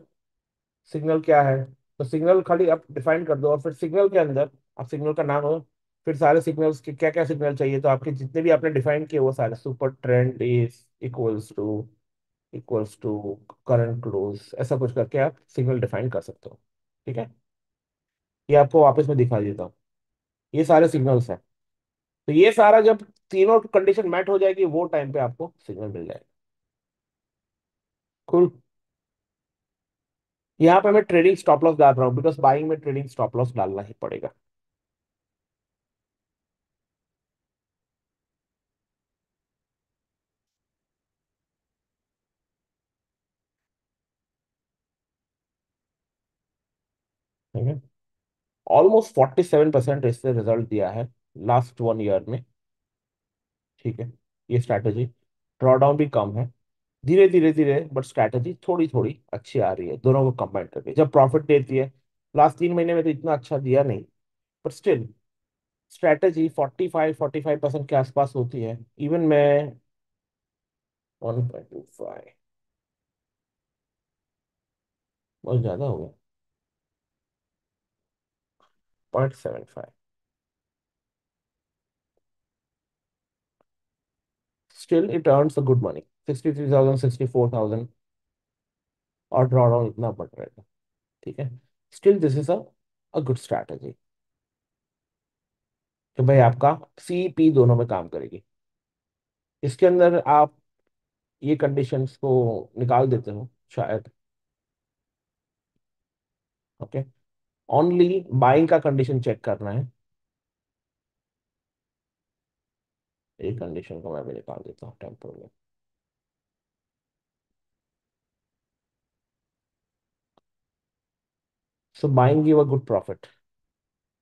सिग्नल क्या है? तो सिग्नल खाली आप डिफाइन कर दो, और फिर सिग्नल के अंदर आप सिग्नल का नाम हो, फिर सारे सिग्नल्स के क्या क्या सिग्नल चाहिए, तो आपके जितने भी आपने डिफाइन किए वो सारे, super trend is equals to current close, ऐसा कुछ करके आप सिग्नल डिफाइन कर सकते हो। ठीक है। ये आपको वापस में दिखा देता हूँ। ये सारे सिग्नल्स हैं। तो ये सारा जब तीनों कंडीशन मैट हो जाएगी वो टाइम पे आपको सिग्नल मिल जाएगा। कुल। यहाँ पे मैं ट्रेडिंग स्टॉप लॉस डाल रहा हूँ, बिकॉज बाइंग में ट्रेडिंग स्टॉप लॉस डालना ही पड़ेगा। ठीक है। ऑलमोस्ट 47% इससे रिजल्ट दिया है लास्ट 1 ईयर में। ठीक है। ये स्ट्रैटेजी, ड्रॉडाउन भी कम है, धीरे धीरे धीरे, बट स्ट्रैटेजी थोड़ी थोड़ी अच्छी आ रही है दोनों को कंबाइन करके, जब प्रॉफिट देती है। लास्ट 3 महीने में तो इतना अच्छा दिया नहीं, बट स्टिल स्ट्रैटेजी 45-45% के आसपास होती है। इवन मैं 1.25 बहुत ज्यादा हो गया, 0.75, still it earns a good money. 63,000, 64,000, और ड्रॉडाउन इतना बढ़ रहा है। ठीक है। Still this is a good strategy, तो भाई आपका सी पी दोनों में काम करेगी। इसके अंदर आप ये कंडीशंस को निकाल देते हो शायद। ओके। ओनली बाइंग का कंडीशन चेक करना है। ये कंडीशन को मैं भी निकाल देता हूँ टेम्पोर में। So buying give a good profit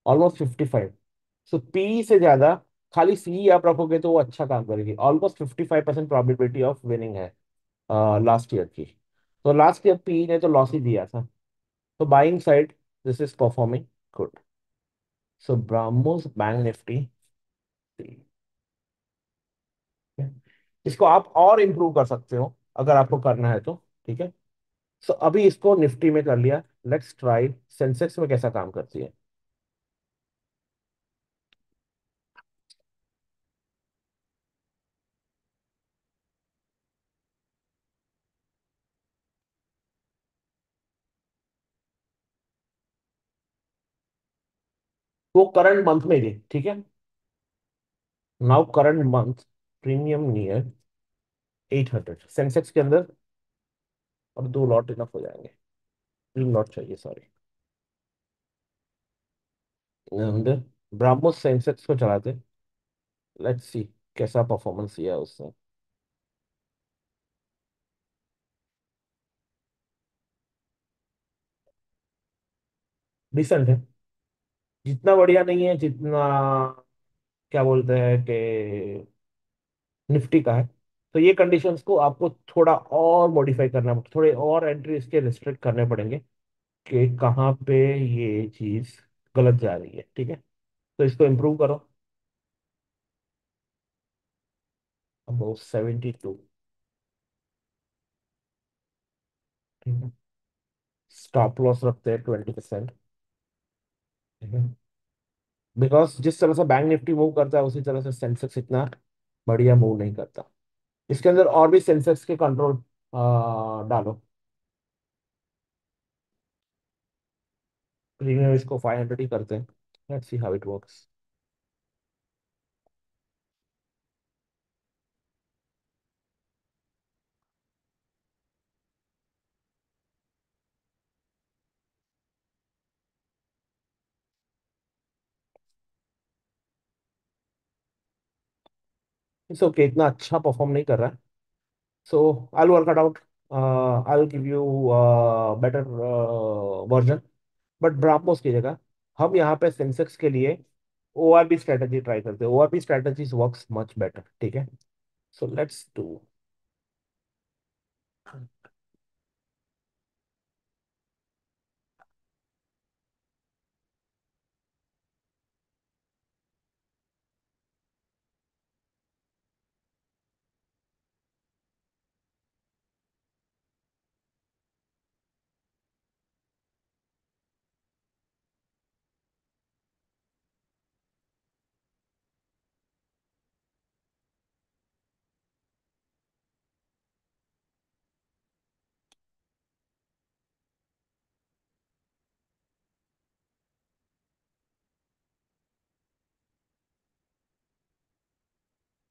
almost 55। So P से ज्यादा खाली सी आप रखोगे तो वो अच्छा काम करेगी। ऑलमोस्ट 55% प्रोबेबिलिटी ऑफ विनिंग है लास्ट ईयर की। तो लास्ट ईयर पी ने तो लॉस ही दिया था। तो buying side this is performing good. So BrahMos bank Nifty, इसको आप और इम्प्रूव कर सकते हो अगर आपको करना है तो। ठीक है। सो अभी इसको निफ्टी में कर लिया, लेट्स ट्राई सेंसेक्स में कैसा काम करती है। वो करंट मंथ में थी। ठीक है। Now current month premium near 800 Sensex के अंदर, और दो लॉट इनफ हो जाएंगे। तीन लॉट चाहिए, सॉरी। अंदर ब्राह्मोस सेंसेक्स को चलाते, लेट्स सी कैसा परफॉर्मेंस दिया है उसने। डिसेंट है, जितना बढ़िया नहीं है जितना क्या बोलते हैं कि निफ्टी का है। तो ये कंडीशंस को आपको थोड़ा और मॉडिफाई करना, थोड़े और एंट्री इसके रिस्ट्रिक्ट करने पड़ेंगे कि कहाँ पे ये चीज गलत जा रही है। ठीक है। तो इसको इम्प्रूव करो। अब 72। ठीक है। स्टॉप लॉस रखते हैं 20%। ठीक है। बिकॉज जिस तरह से बैंक निफ्टी मूव करता है उसी तरह से सेंसेक्स इतना बढ़िया मूव नहीं करता। इसके अंदर और भी सेंसेक्स के कंट्रोल डालो। प्रीमियम इसको 500 ही करते हैं। Let's see how it works. It's okay, इतना अच्छा परफॉर्म नहीं कर रहा है। So I work it out, I will give you better version. But ब्रापमोस की जगह हम यहाँ पे सेंसेक्स के लिए ORP स्ट्रेटजी ट्राई करते हैं। ORP strategies works much better, ठीक है। So let's do.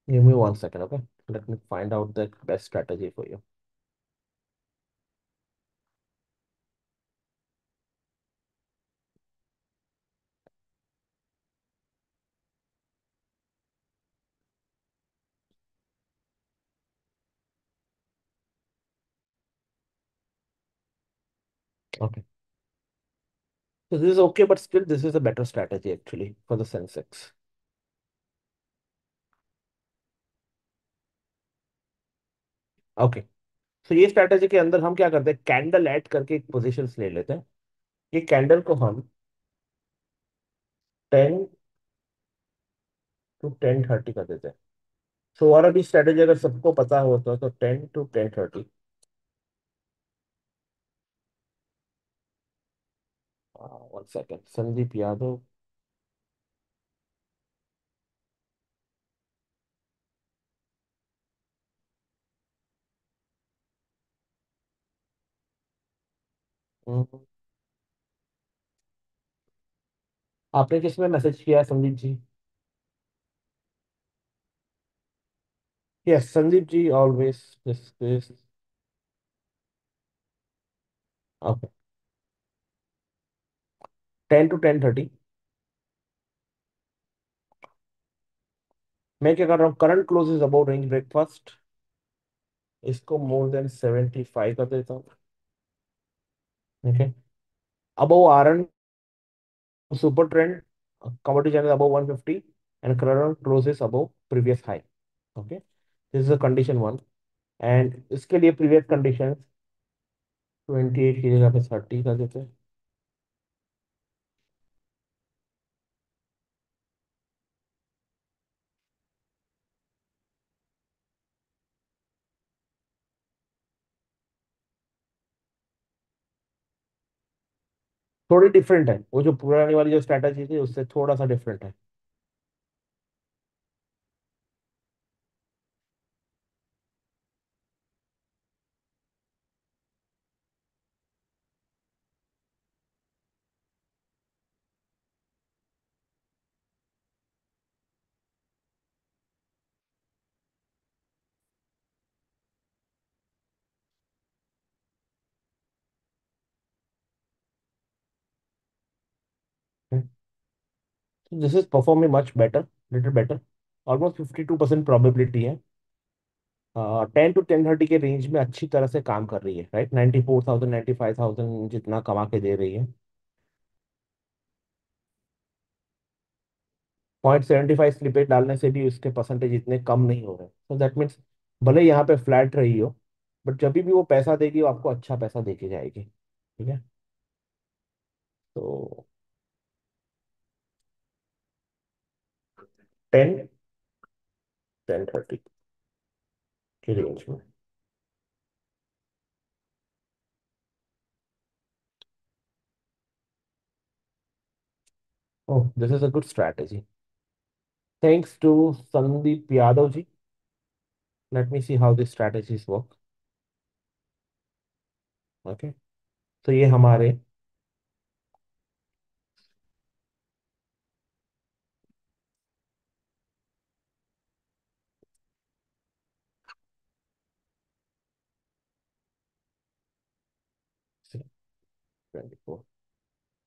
Give me 1 second, okay? Let me find out the best strategy for you. Okay. So this is okay, but still this is a better strategy actually for the Sensex. Okay. तो ये strategy के अंदर हम क्या करते हैं, candle add करके एक पोजीशंस ले लेते हैं। ये कैंडल को हम 10 to 10:30 कर देते हैं। सो और अभी स्ट्रैटेजी अगर सबको पता हो तो 10 to 10:30। 1 second, Sandeep Yadav. Hmm, आपने किसमें मैसेज किया है Sandeep ji? Yes Sandeep ji always this. Okay. 10 to 10:30। मैं क्या कर रहा हूँ, current close is about range breakfast, इसको मोर देन 75 कर देता हूँ। ठीक है। Above RN super trend, commodity channel above 150 and current closes above previous high. Okay, this is a condition one। and इसके लिए previous conditions 28 की जगह पे 30 कर देते हैं। थोड़ी डिफरेंट है, वो जो पुरानी वाली जो स्ट्रैटेजी थी उससे थोड़ा सा डिफरेंट है। This is performing much better, little better. Almost 52% probability है। 10 to 10:30 के रेंज में अच्छी तरह से काम कर रही है, राइट। 94,000 95,000 जितना कमा के दे रही है। 0.75 स्लिपेज डालने से भी उसके परसेंटेज इतने कम नहीं हो रहे, तो दैट मीन्स भले यहाँ पे फ्लैट रही हो, बट जब भी वो पैसा देगी वो आपको अच्छा पैसा दे के जाएगी, ठीक है। तो 10 10:30 के रेंज में। Oh, this is a good strategy. Thanks to Sandeep Yadav ji. Let me see how this strategies work. Okay, तो ये हमारे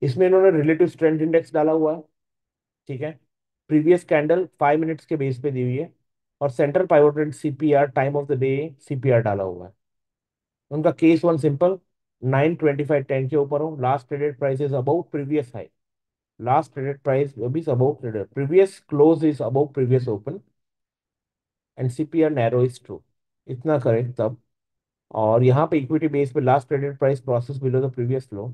इसमें इन्होंने रिलेटिव स्ट्रेंथ इंडेक्स डाला हुआ है। ठीक है, प्रीवियस कैंडल 5 मिनट्स के बेस पे दी हुई है, और centre pivoted CPR time of the day CPR डाला हुआ है। उनका केस वन सिंपल, 925.10 के ऊपर हो, last traded price is about previous high, last traded price is about traded previous close is about previous open, and CPR narrow is true. इतना करें तब, और यहाँ पे इक्विटी बेस पे last traded price process below the previous लो,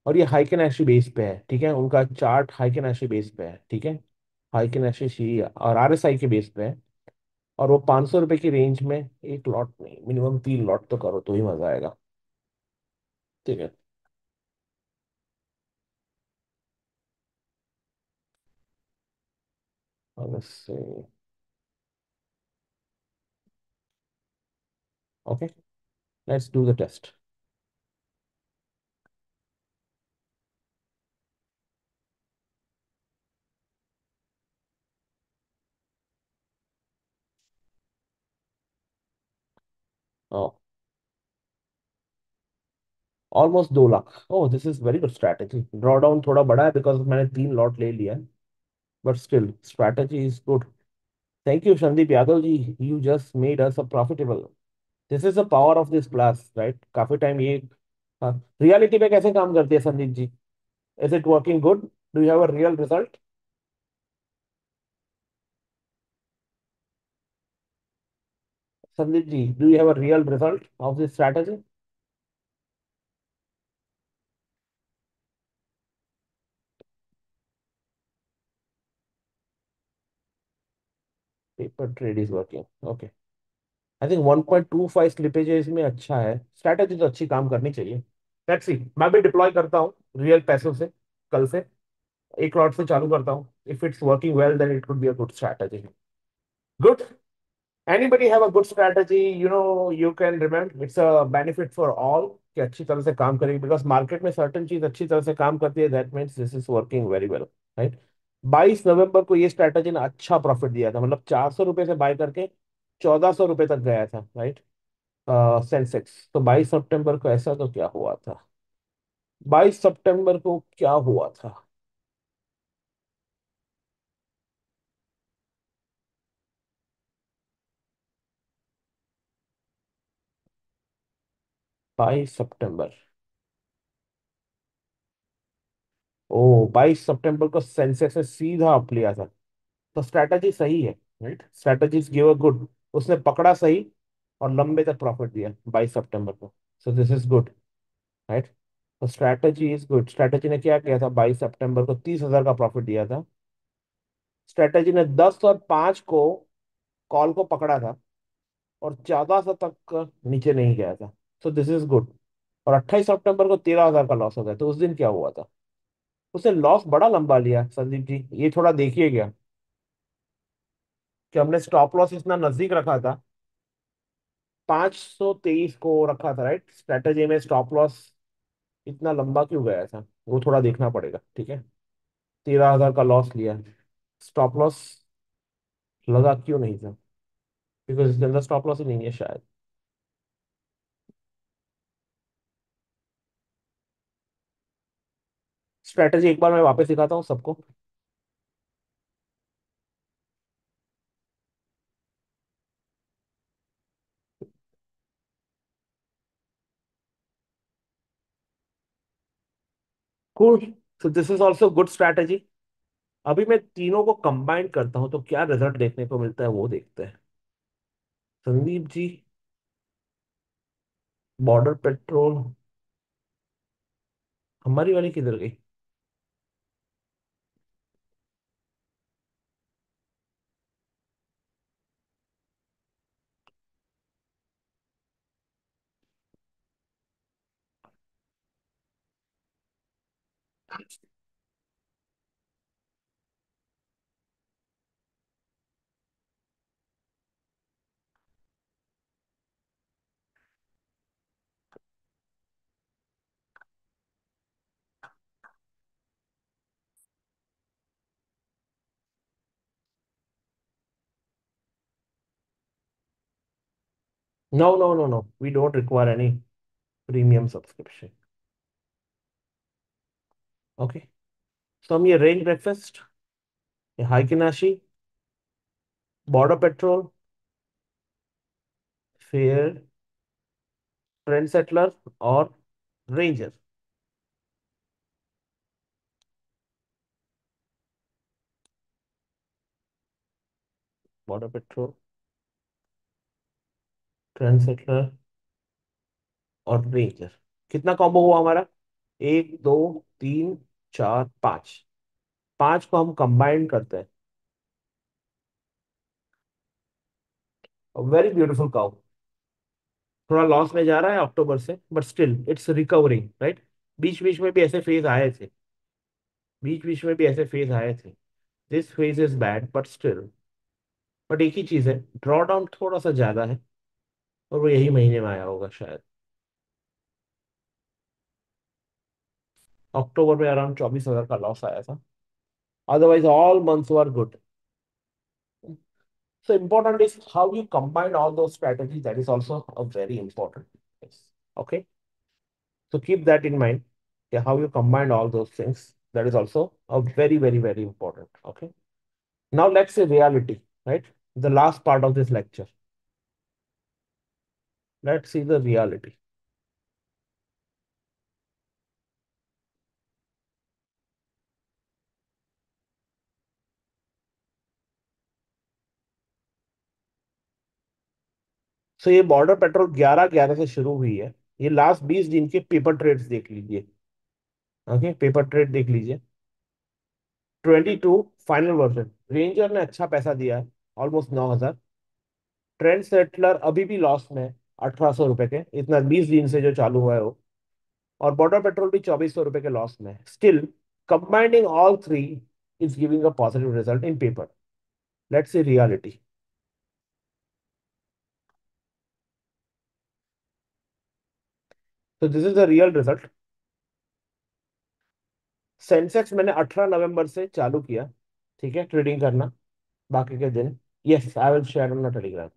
और ये हाइकेन एशी base पे है। ठीक है, उनका चार्ट हाइकेन एशी बेस पे है। ठीक है, हाइकेन एशी और आरएसआई के बेस पे है, और वो 500 रुपए की रेंज में, एक लॉट नहीं, मिनिमम 3 लॉट तो करो तो ही मजा आएगा। ठीक है, okay, let's do the test. Almost 2 lakh. Oh, this is very good strategy. Drawdown थोड़ा बड़ा है बिकॉज मैंने 3 लॉट ले लिया है, but still strategy is good. Thank you Sandeep Yadav ji, you just made us a profitable. This is the power of this class, right? काफी time ये reality पे कैसे काम करती है Sandeep ji? Is it working good? Do you have a real result? Sandeep ji, do you have a real result of this strategy? Paper trade is working, okay. I think 1.25 slippage है इसमें, अच्छा है, स्ट्रैटेजी तो अच्छी काम करनी चाहिए। लेट्स सी, मैं भी डिप्लॉय करता हूँ रियल पैसों से कल से, एक लॉट से चालू करता हूँ। If it's working well then it could be a good strategy. Good. Anybody have a good strategy? You can remember it's a benefit for all कि अच्छी तरह से काम करेगी, बिकॉज मार्केट में सर्टन चीज अच्छी तरह से काम करती है, that means this is working very well, right? 22 नवंबर को ये स्ट्रैटेजी ने अच्छा प्रॉफिट दिया था, मतलब 400 रुपए से बाय करके 1400 रुपए तक गया था, राइट? सेंसेक्स तो 22 सितंबर को ऐसा तो क्या हुआ था? 22 सितंबर को क्या हुआ था? 22 सितंबर, ओ 22 सितंबर को सेंसेक्स ने सीधा अप लिया था, तो स्ट्रैटेजी सही है, right? Strategies give a good, उसने पकड़ा सही और लंबे तक प्रॉफिट दिया 22 सितंबर को, so this is good, right? तो स्ट्रैटेजी इज गुड। स्ट्रैटेजी ने क्या किया था? 22 सितंबर को 30,000 का प्रॉफिट दिया था। स्ट्रैटेजी ने 10 और 5 को कॉल को पकड़ा था, और 1400 तक का नीचे नहीं गया था, सो दिस इज गुड। और 28 सितंबर को 13,000 का लॉस हो गया, तो उस दिन क्या हुआ था? उसने लॉस बड़ा लंबा लिया संदीप जी, ये थोड़ा देखिए क्या, कि हमने स्टॉप लॉस इतना नजदीक रखा था, 523 को रखा था, राइट? स्ट्रेटेजी में स्टॉप लॉस इतना लंबा क्यों गया था, वो थोड़ा देखना पड़ेगा। ठीक है, 13,000 का लॉस लिया, स्टॉप लॉस लगा क्यों नहीं था? बिकॉज इसके अंदर स्टॉप लॉस ही नहीं है शायद। स्ट्रेटेजी एक बार मैं वापस दिखाता हूँ सबको। Cool, so this is also good strategy. अभी मैं तीनों को कंबाइन करता हूँ तो क्या रिजल्ट देखने को मिलता है वो देखते हैं। संदीप जी, बॉर्डर पेट्रोल, हमारी वाली किधर गई? No no no no, we don't require any premium subscription. Okay, तो हम ये रेंज ब्रेकफास्ट, ये हाइकिनाशी, बॉर्डर पेट्रोल, फिर ट्रेंड सेटलर और ranger. Border patrol, trend settler और रेंजर। कितना कॉम्बो हुआ हमारा? एक, दो, तीन, चार, पांच। पांच को हम कंबाइन करते हैं। Very beautiful cow. थोड़ा लॉस में जा रहा है अक्टूबर से, but still it's recovering, right. बीच बीच में भी ऐसे फेज आए थे, बीच बीच में भी ऐसे फेज आए थे। This phase is bad but still. But एक ही चीज है, ड्रॉ डाउन थोड़ा सा ज्यादा है, और वो यही महीने में आया होगा शायद। अक्टूबर में अराउंड 24,000 का लॉस आया था। Otherwise all months were good. So important is how you combine all those strategies. That is also a very important. Yes. Okay. So keep that in mind. Yeah, how you combine all those things. That is also a very, very, very important. Okay. Now let's say reality, right? The last part of this lecture. Let's see the reality. So ये border patrol 11/11 से शुरू हुई है। ये last 20 दिन के paper trades देख लीजिए। ओके, पेपर ट्रेड देख लीजिए। 22 फाइनल वर्जन, रेंजर ने अच्छा पैसा दिया है, ऑलमोस्ट 9,000। ट्रेंड सेटलर अभी भी लॉस में, 1,800 रुपए के, इतना 20 दिन से जो चालू हुआ है वो। और बॉर्डर पेट्रोल भी 2,400 रुपए के लॉस में। Still combining all three is giving a positive result in paper. Let's see reality. तो this is the real result. Sensex मैंने 18 नवंबर से चालू किया, ठीक है, ट्रेडिंग करना बाकी के दिन। Yes, I will share on Telegram.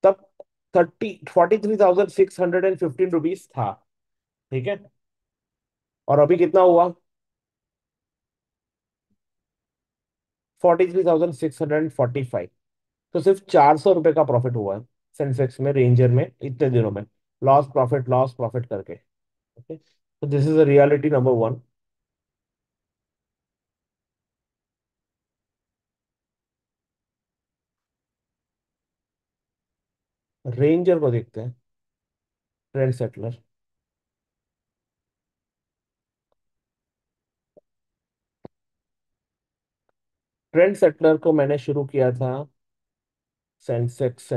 तब 43,615 रुपीज था, ठीक है। और अभी कितना हुआ? 43,645। तो सिर्फ 400 रुपए का प्रॉफिट हुआ है सेंसेक्स में, रेंजर में, इतने दिनों में। लॉस प्रॉफिट करके। ओके, तो this is the reality number one. Ranger को देखते हैं, ट्रेंड सेटलर। ट्रेंड सेटलर को मैंने शुरू किया था, सेंसेक्स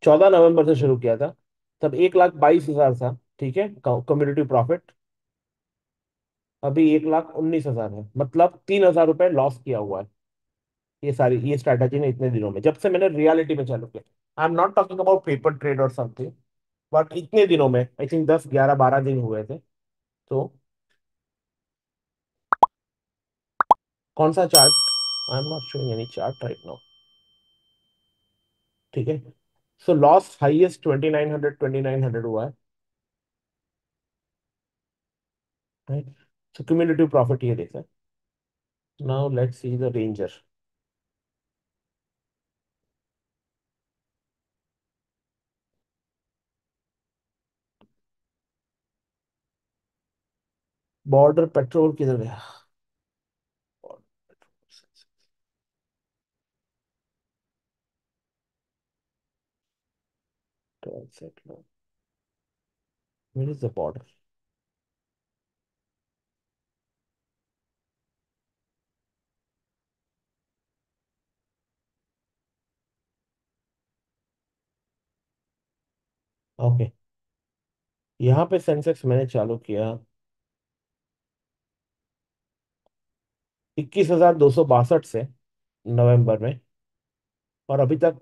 14 नवंबर से शुरू किया था। तब 1,22,000 था, ठीक है, कम्युनिटी प्रॉफिट। अभी 1,19,000 है, मतलब 3,000 रुपए लॉस किया हुआ है ये स्ट्रैटेजी ने इतने दिनों में, जब से मैंने रियलिटी में चालू किया। I am not talking about paper trade और समथिंग, बट इतने दिनों में, आई थिंक 10, 11, 12 दिन हुए थे। तो कौन सा chart? I am not showing any chart right now. ठीक है, सो लॉस हाईएस्ट 2,900 हुआ है। सो क्यूमुलेटिव प्रॉफिट ये देखा है। Now let's see the ranger. Border petrol किधर गया? Where is the border? Okay, यहाँ पे सेंसेक्स मैंने चालू किया 21,262 से नवंबर में, और अभी तक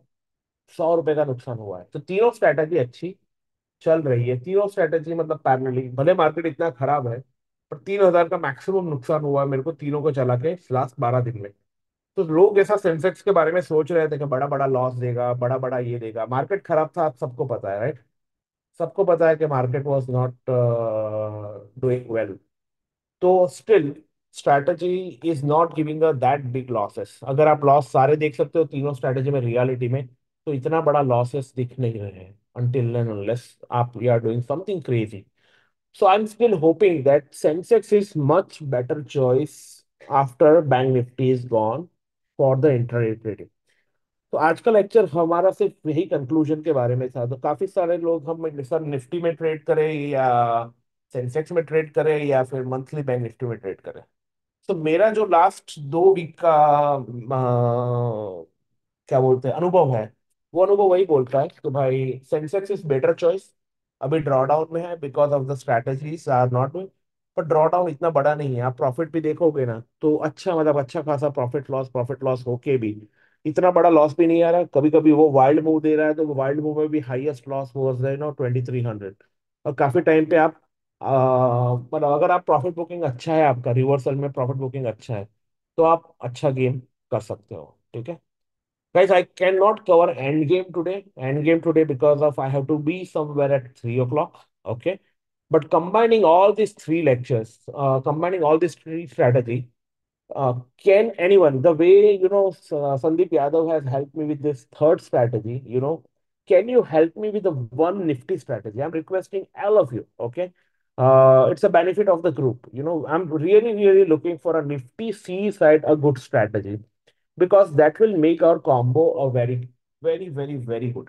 100 रुपए का नुकसान हुआ है। तो तीनों स्ट्रैटेजी अच्छी चल रही है, तीनों स्ट्रैटेजी मतलब पैरेलली, भले मार्केट इतना खराब है, पर 3,000 का मैक्सिमम नुकसान हुआ है मेरे को तीनों को चला के लास्ट 12 दिन में। तो लोग ऐसा सेंसेक्स के बारे में सोच रहे थे कि बड़ा बड़ा लॉस देगा, बड़ा बड़ा ये देगा। मार्केट खराब था, आप सबको पता है, राइट? सबको पता है कि market was not doing well. तो still strategy is not giving a that big losses. अगर आप लॉस सारे देख सकते हो तीनों स्ट्रैटेजी में, रियलिटी में तो इतना बड़ा लॉसेस दिख नहीं रहे हैं, until and unless आप you are doing something crazy. So I'm still hoping that Sensex is much better choice after Bank Nifty is gone for the intraday trading. तो आज का लेक्चर हमारा सिर्फ यही कंक्लूजन के बारे में था। तो काफी सारे लोग हम सर निफ्टी में ट्रेड करें या सेंसेक्स में ट्रेड करें या फिर मंथली बैंक निफ्टी में ट्रेड करें। तो मेरा जो लास्ट 2 वीक का क्या बोलते हैं अनुभव है, वो अनुभव वही बोलता है कि भाई सेंसेक्स इज बेटर चॉइस। अभी ड्रॉडाउन में है because of the strategies are not doing. पर ड्रॉडाउन इतना बड़ा नहीं है, आप प्रॉफिट भी देखोगे ना तो अच्छा, मतलब अच्छा खासा प्रॉफिट लॉस होके भी इतना बड़ा लॉस भी नहीं आ रहा। कभी कभी वो वाइल्ड मूव दे रहा है, तो वो वाइल्ड मूव में भी हाईएस्ट लॉस वाज 2300। और काफी टाइम पे आप मतलब अगर आप प्रॉफिट बुकिंग अच्छा है, आपका रिवर्सल में प्रॉफिट बुकिंग अच्छा है, तो आप अच्छा गेम कर सकते हो। ठीक है guys, I cannot cover end game today because of I have to be somewhere at 3 o'clock. Okay, but combining all these three lectures, combining all these three strategy, can anyone, the way, Sandeep Yadav has helped me with this third strategy, can you help me with the one nifty strategy? I'm requesting all of you. Okay. It's a benefit of the group. I'm really, really looking for a nifty C side, a good strategy, because that will make our combo a very, very, very, very good.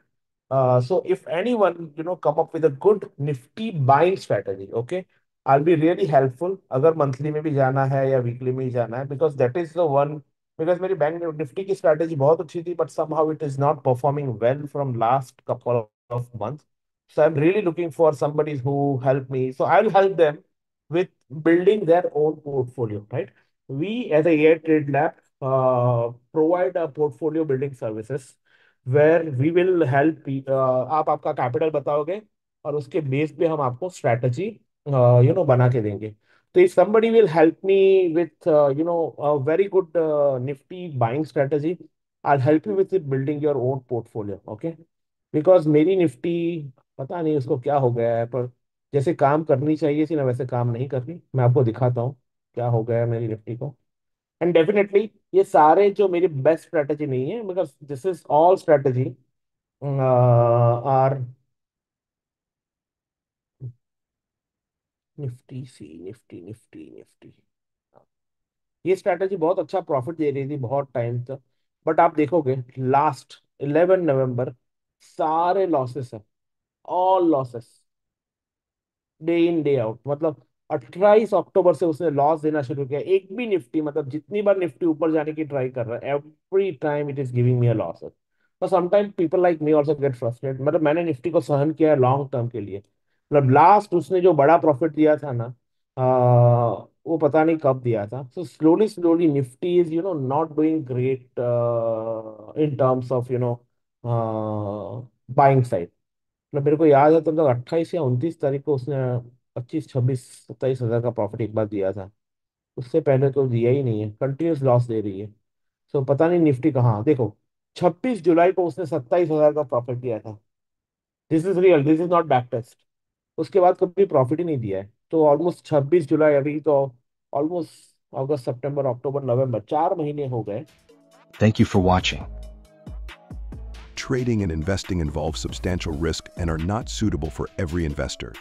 So if anyone, come up with a good nifty buying strategy, okay, I'll be really helpful. अगर monthly में भी जाना है या weekly में ही जाना है, because that is the one, because मेरी बैंक निफ्टी की स्ट्रैटेजी बहुत अच्छी थी, but somehow it is not performing well from last couple of months. So I'm really looking for somebody who help me. So I'll help them with building their own portfolio, right? We as a AI Trade Lab provide a portfolio building services where we will help आप आपका capital बताओगे और उसके base पे हम आपको strategy बना के देंगे। तो if somebody will help me with a very good nifty buying strategy, I'll help you with building your own portfolio. Okay, because मेरी निफ्टी पता नहीं उसको क्या हो गया है, पर जैसे काम करनी चाहिए थी ना वैसे काम नहीं कर रही। मैं आपको दिखाता हूँ क्या हो गया है मेरी निफ्टी को। एंड डेफिनेटली ये सारे जो मेरी बेस्ट स्ट्रेटेजी नहीं है, because this is all strategy are Nifty सी निफ्टी निफ्टी निफ्टी। ये स्ट्रेटेजी बहुत अच्छा प्रॉफिट दे रही थी बहुत टाइम तक, बट आप देखोगे लास्ट 11 नवंबर सारे लॉसेस है, all losses, day in day out. मतलब 28 अक्टूबर से उसने लॉस देना शुरू किया। एक भी निफ्टी, मतलब जितनी बार निफ्टी ऊपर जाने की ट्राई कर रहा है, every time it is giving me a loss. तो sometime people like me also get frustrated. मतलब मैंने निफ्टी को सहन किया है लॉन्ग टर्म के लिए। मतलब लास्ट उसने जो बड़ा प्रॉफिट दिया था ना, वो पता नहीं कब दिया था। So slowly slowly Nifty is not doing great in terms of buying side. मतलब मेरे को याद है तब तक 28 या 29 तारीख को उसने 25, 26, 27 हजार का प्रॉफिट एक बार दिया था। उससे पहले तो दिया ही नहीं है, कंटिन्यूस लॉस दे रही है। सो पता नहीं निफ्टी कहाँ। देखो 26 जुलाई को उसने 27 हजार का प्रॉफिट दिया था। This is real, this is not back test. उसके बाद कभी प्रॉफिट ही नहीं दिया है। तो ऑलमोस्ट 26 जुलाई, अभी तो ऑलमोस्ट अगस्त सितंबर अक्टूबर नवंबर 4 महीने हो गए। Thank you for watching. Trading and investing involve substantial risk and are not suitable for every investor.